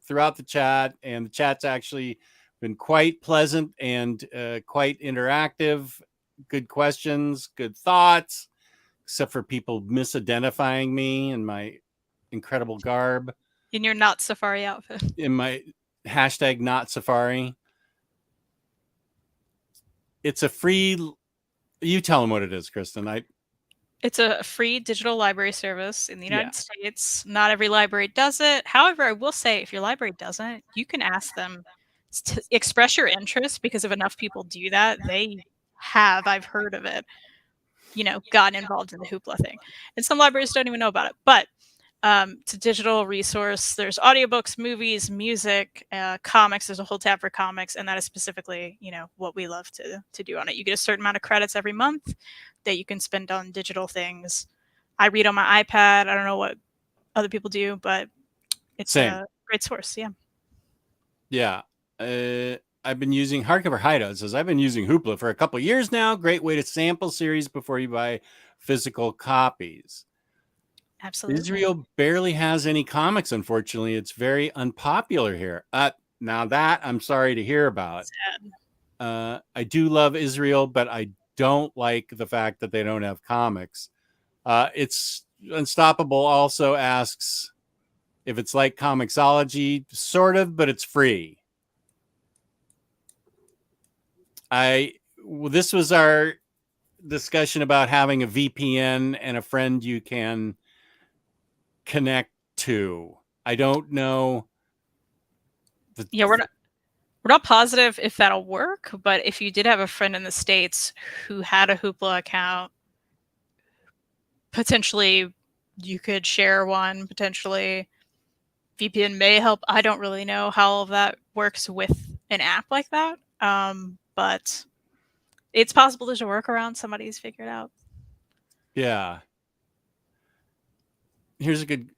throughout the chat, and the chat's actually been quite pleasant and quite interactive. Good questions, good thoughts, except for people misidentifying me in my incredible garb. In your not safari outfit. In my hashtag not safari. It's a free... You tell them what it is, Kristen. It's a free digital library service in the United States. Not every library does it. However, I will say if your library doesn't, you can ask them to express your interest, because if enough people do that, I've heard of it, gotten involved in the Hoopla thing. And some libraries don't even know about it. But it's a digital resource. There's audiobooks, movies, music, comics. There's a whole tab for comics, and that is specifically, what we love to do on it. You get a certain amount of credits every month that you can spend on digital things. I read on my iPad. I don't know what other people do, but it's a great source. Yeah. Yeah. I've been using Hardcover Hideout. Says I've been using Hoopla for a couple of years now. Great way to sample series before you buy physical copies. Absolutely. Israel barely has any comics, unfortunately. It's very unpopular here. Now that I'm sorry to hear about. I do love Israel, but I don't like the fact that they don't have comics. It's Unstoppable also asks if it's like Comixology, sort of, but it's free. This was our discussion about having a VPN and a friend you can connect to. I don't know. Yeah, we're not positive if that'll work, but if you did have a friend in the States who had a Hoopla account, potentially you could share one, potentially VPN may help. I don't really know how all of that works with an app like that. But it's possible there's a workaround somebody's figured out. Yeah. Here's a good.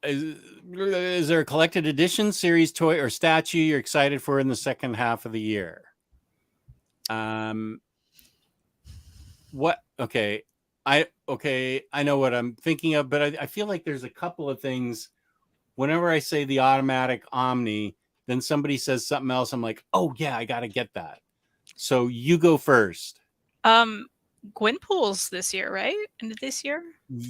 Is there a collected edition, series, toy, or statue you're excited for in the second half of the year? What? Okay. I know what I'm thinking of, but I feel like there's a couple of things. Whenever I say the automatic Omni, then somebody says something else. I'm like, oh yeah, I got to get that. So you go first. Gwenpool's this year, right? End of this year?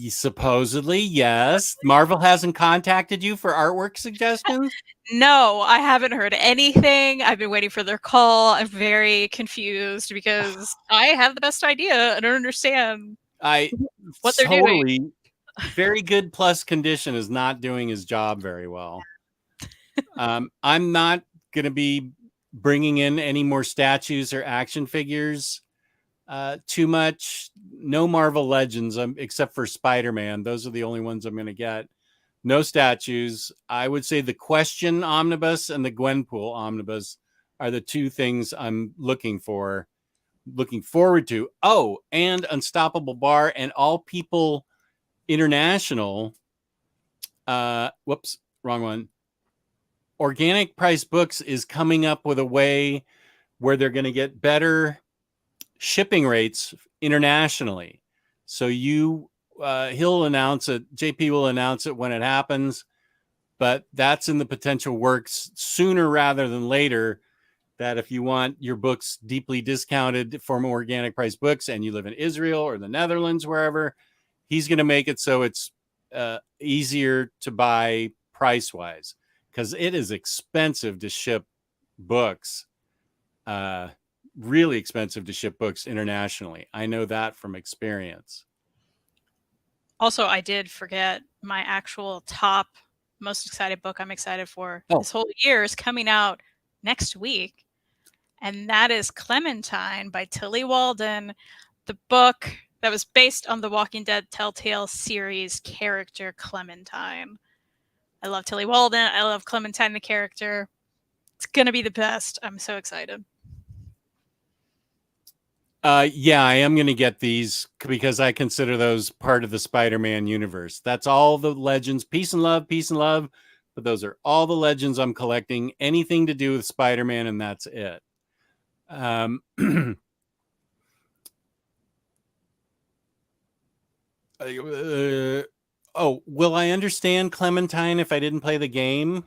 Supposedly, yes. Marvel hasn't contacted you for artwork suggestions? No, I haven't heard anything. I've been waiting for their call. I'm very confused because I have the best idea. I don't understand what they're doing. Very good plus condition is not doing his job very well. I'm not going to be bringing in any more statues or action figures too much. No Marvel Legends except for Spider-Man. Those are the only ones I'm going to get. No statues. I would say the Question Omnibus and the Gwenpool Omnibus are the two things I'm looking forward to. Oh, and Unstoppable Bar and All People International. Whoops, wrong one. Organic Price Books is coming up with a way where they're going to get better shipping rates internationally. So he'll announce it. JP will announce it when it happens, but that's in the potential works sooner rather than later. That if you want your books deeply discounted from Organic Price Books and you live in Israel or the Netherlands, wherever, he's going to make it so it's easier to buy price-wise, because it is expensive to ship books. Really expensive to ship books internationally. I know that from experience. Also, I did forget my actual top most excited book I'm excited for this whole year is coming out next week. And that is Clementine by Tilly Walden, the book that was based on the Walking Dead Telltale series character Clementine. I love Tilly Walden. I love Clementine, the character. It's going to be the best. I'm so excited. Yeah, I am going to get these because I consider those part of the Spider-Man universe. That's all the legends. Peace and love. But those are all the legends I'm collecting. Anything to do with Spider-Man, and that's it. Will I understand Clementine if I didn't play the game?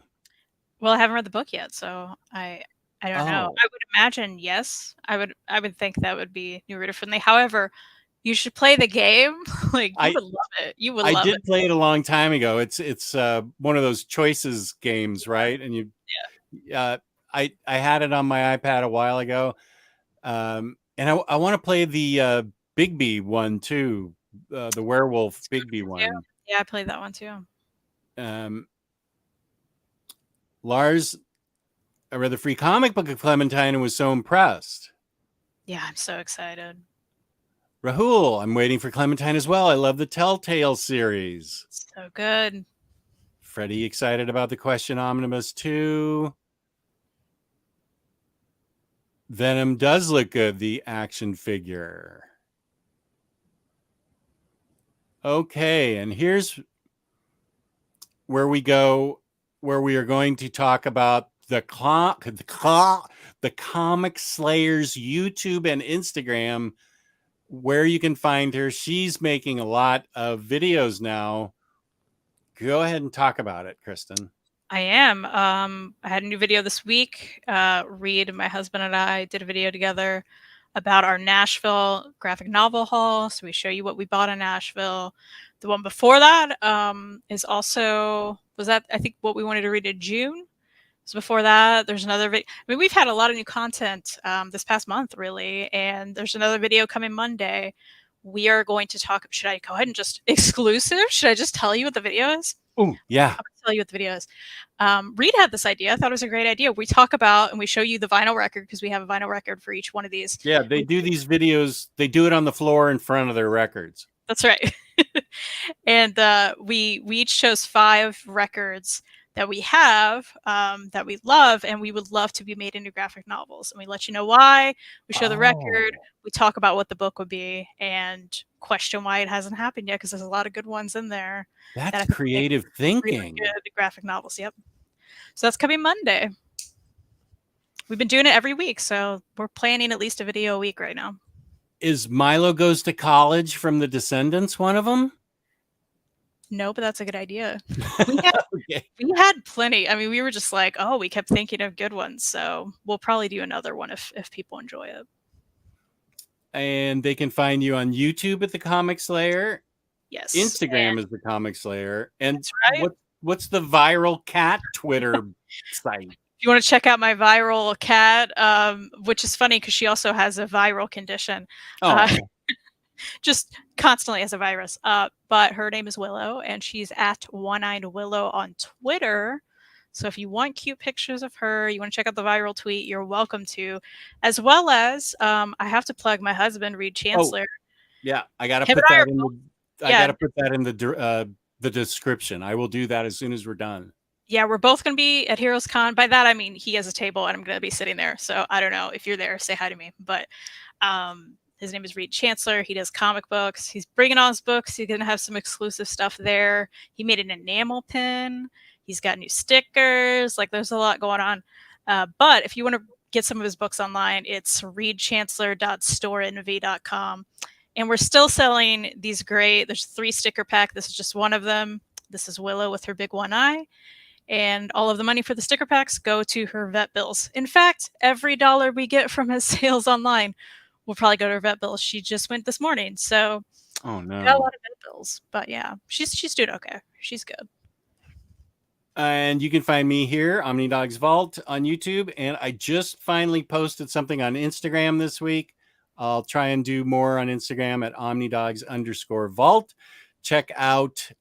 Well, I haven't read the book yet, so I don't know. I would imagine yes. I would think that would be new reader friendly. However, you should play the game. Like you would love it. You would love it. I did play it a long time ago. It's one of those choices games, right? And I had it on my iPad a while ago. And I want to play the Bigby one too. The werewolf Bigby one. Yeah, I played that one too. Lars, I read the free comic book of Clementine and was so impressed. Yeah, I'm so excited. Rahul, I'm waiting for Clementine as well. I love the Telltale series. So good. Freddie, excited about the Question Omnibus too. Venom does look good, the action figure. Okay, and here's where we go, where we are going to talk about the Comic Slayers YouTube and Instagram, where you can find her. She's making a lot of videos now. Go ahead and talk about it, Kristen. I am. I had a new video this week. Reed, my husband, and I did a video together about our Nashville graphic novel haul. So we show you what we bought in Nashville. The one before that is also, was that, I think, what we wanted to read in June. So before that, there's another video. I mean, we've had a lot of new content this past month, really. And there's another video coming Monday. We are going to talk, should I go ahead and just exclusive? Should I just tell you what the video is? Oh, yeah. I'll tell you what the video is. Reed had this idea. I thought it was a great idea. We talk about and we show you the vinyl record because we have a vinyl record for each one of these. Yeah, they do these videos. They do it on the floor in front of their records. That's right. And we each chose 5 records that we have that we love and we would love to be made into graphic novels. And we let you know why. We show the record. We talk about what the book would be and question why it hasn't happened yet because there's a lot of good ones in there. That's creative thinking. Really good graphic novels. Yep. So that's coming Monday. We've been doing it every week, so we're planning at least a video a week right now. Is Milo Goes to College from The Descendants one of them? No, but that's a good idea. We had plenty. I mean, we were just like, oh, we kept thinking of good ones. So we'll probably do another one if people enjoy it. And they can find you on YouTube at The Comic Slayer. Yes. Instagram is The Comic Slayer. And that's right. What's the viral cat Twitter site? If you want to check out my viral cat, which is funny because she also has a viral condition. Just constantly has a virus. But her name is Willow, and she's at One-Eyed Willow on Twitter. So if you want cute pictures of her, you want to check out the viral tweet, you're welcome to. As well as, I have to plug my husband, Reed Chancellor. Yeah, I got to put that in. I got to put that in the description. I will do that as soon as we're done. Yeah, we're both going to be at Heroes Con. By that, I mean, he has a table and I'm going to be sitting there. So I don't know if you're there, say hi to me. But his name is Reed Chancellor. He does comic books. He's bringing on his books. He's going to have some exclusive stuff there. He made an enamel pin. He's got new stickers. Like, there's a lot going on. But if you want to get some of his books online, it's reedchancellor.storenv.com. And we're still selling these great, there's 3 sticker pack. This is just one of them. This is Willow with her big one eye. And all of the money for the sticker packs go to her vet bills. In fact, every dollar we get from his sales online will probably go to her vet bills. She just went this morning. So oh no, got a lot of vet bills. But yeah, she's doing okay. She's good. And you can find me here, OmniDog's Vault on YouTube. And I just finally posted something on Instagram this week. I'll try and do more on Instagram at OmniDogs_Vault. Check out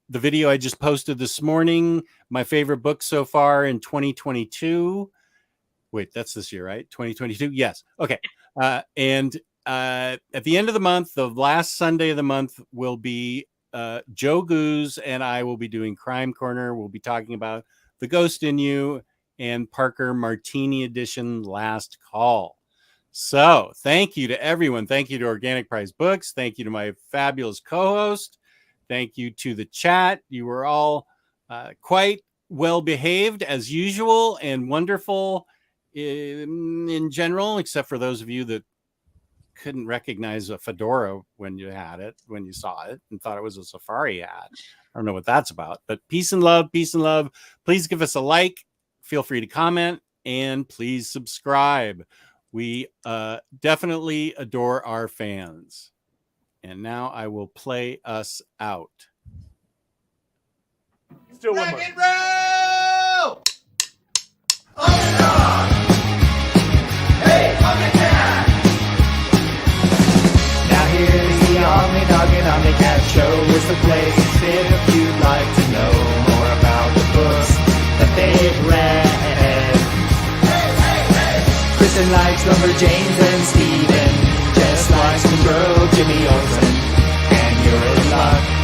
the video I just posted this morning. My favorite book so far in 2022. Wait, that's this year, right? 2022? Yes. Okay. And at the end of the month, the last Sunday of the month will be Joe Goose and I will be doing Crime Corner. We'll be talking about The Ghost in You and Parker Martini Edition Last Call. So thank you to everyone. Thank you to Organic Prize Books. Thank you to my fabulous co-host. Thank you to the chat. You were all quite well behaved as usual and wonderful in general, except for those of you that couldn't recognize a fedora when you had it, when you saw it and thought it was a safari hat. I don't know what that's about, but peace and love, peace and love. Please give us a like. Feel free to comment and please subscribe. We definitely adore our fans. And now I will play us out. Still one more. Roll! OmniDog! Hey, OmniCat! Now here's the OmniDog and OmniCat show. It's the place if you'd like to know more about the books that they've read. Kristen likes Lumberjanes and Steven just likes some girl Jimmy Olsen. And you're in luck.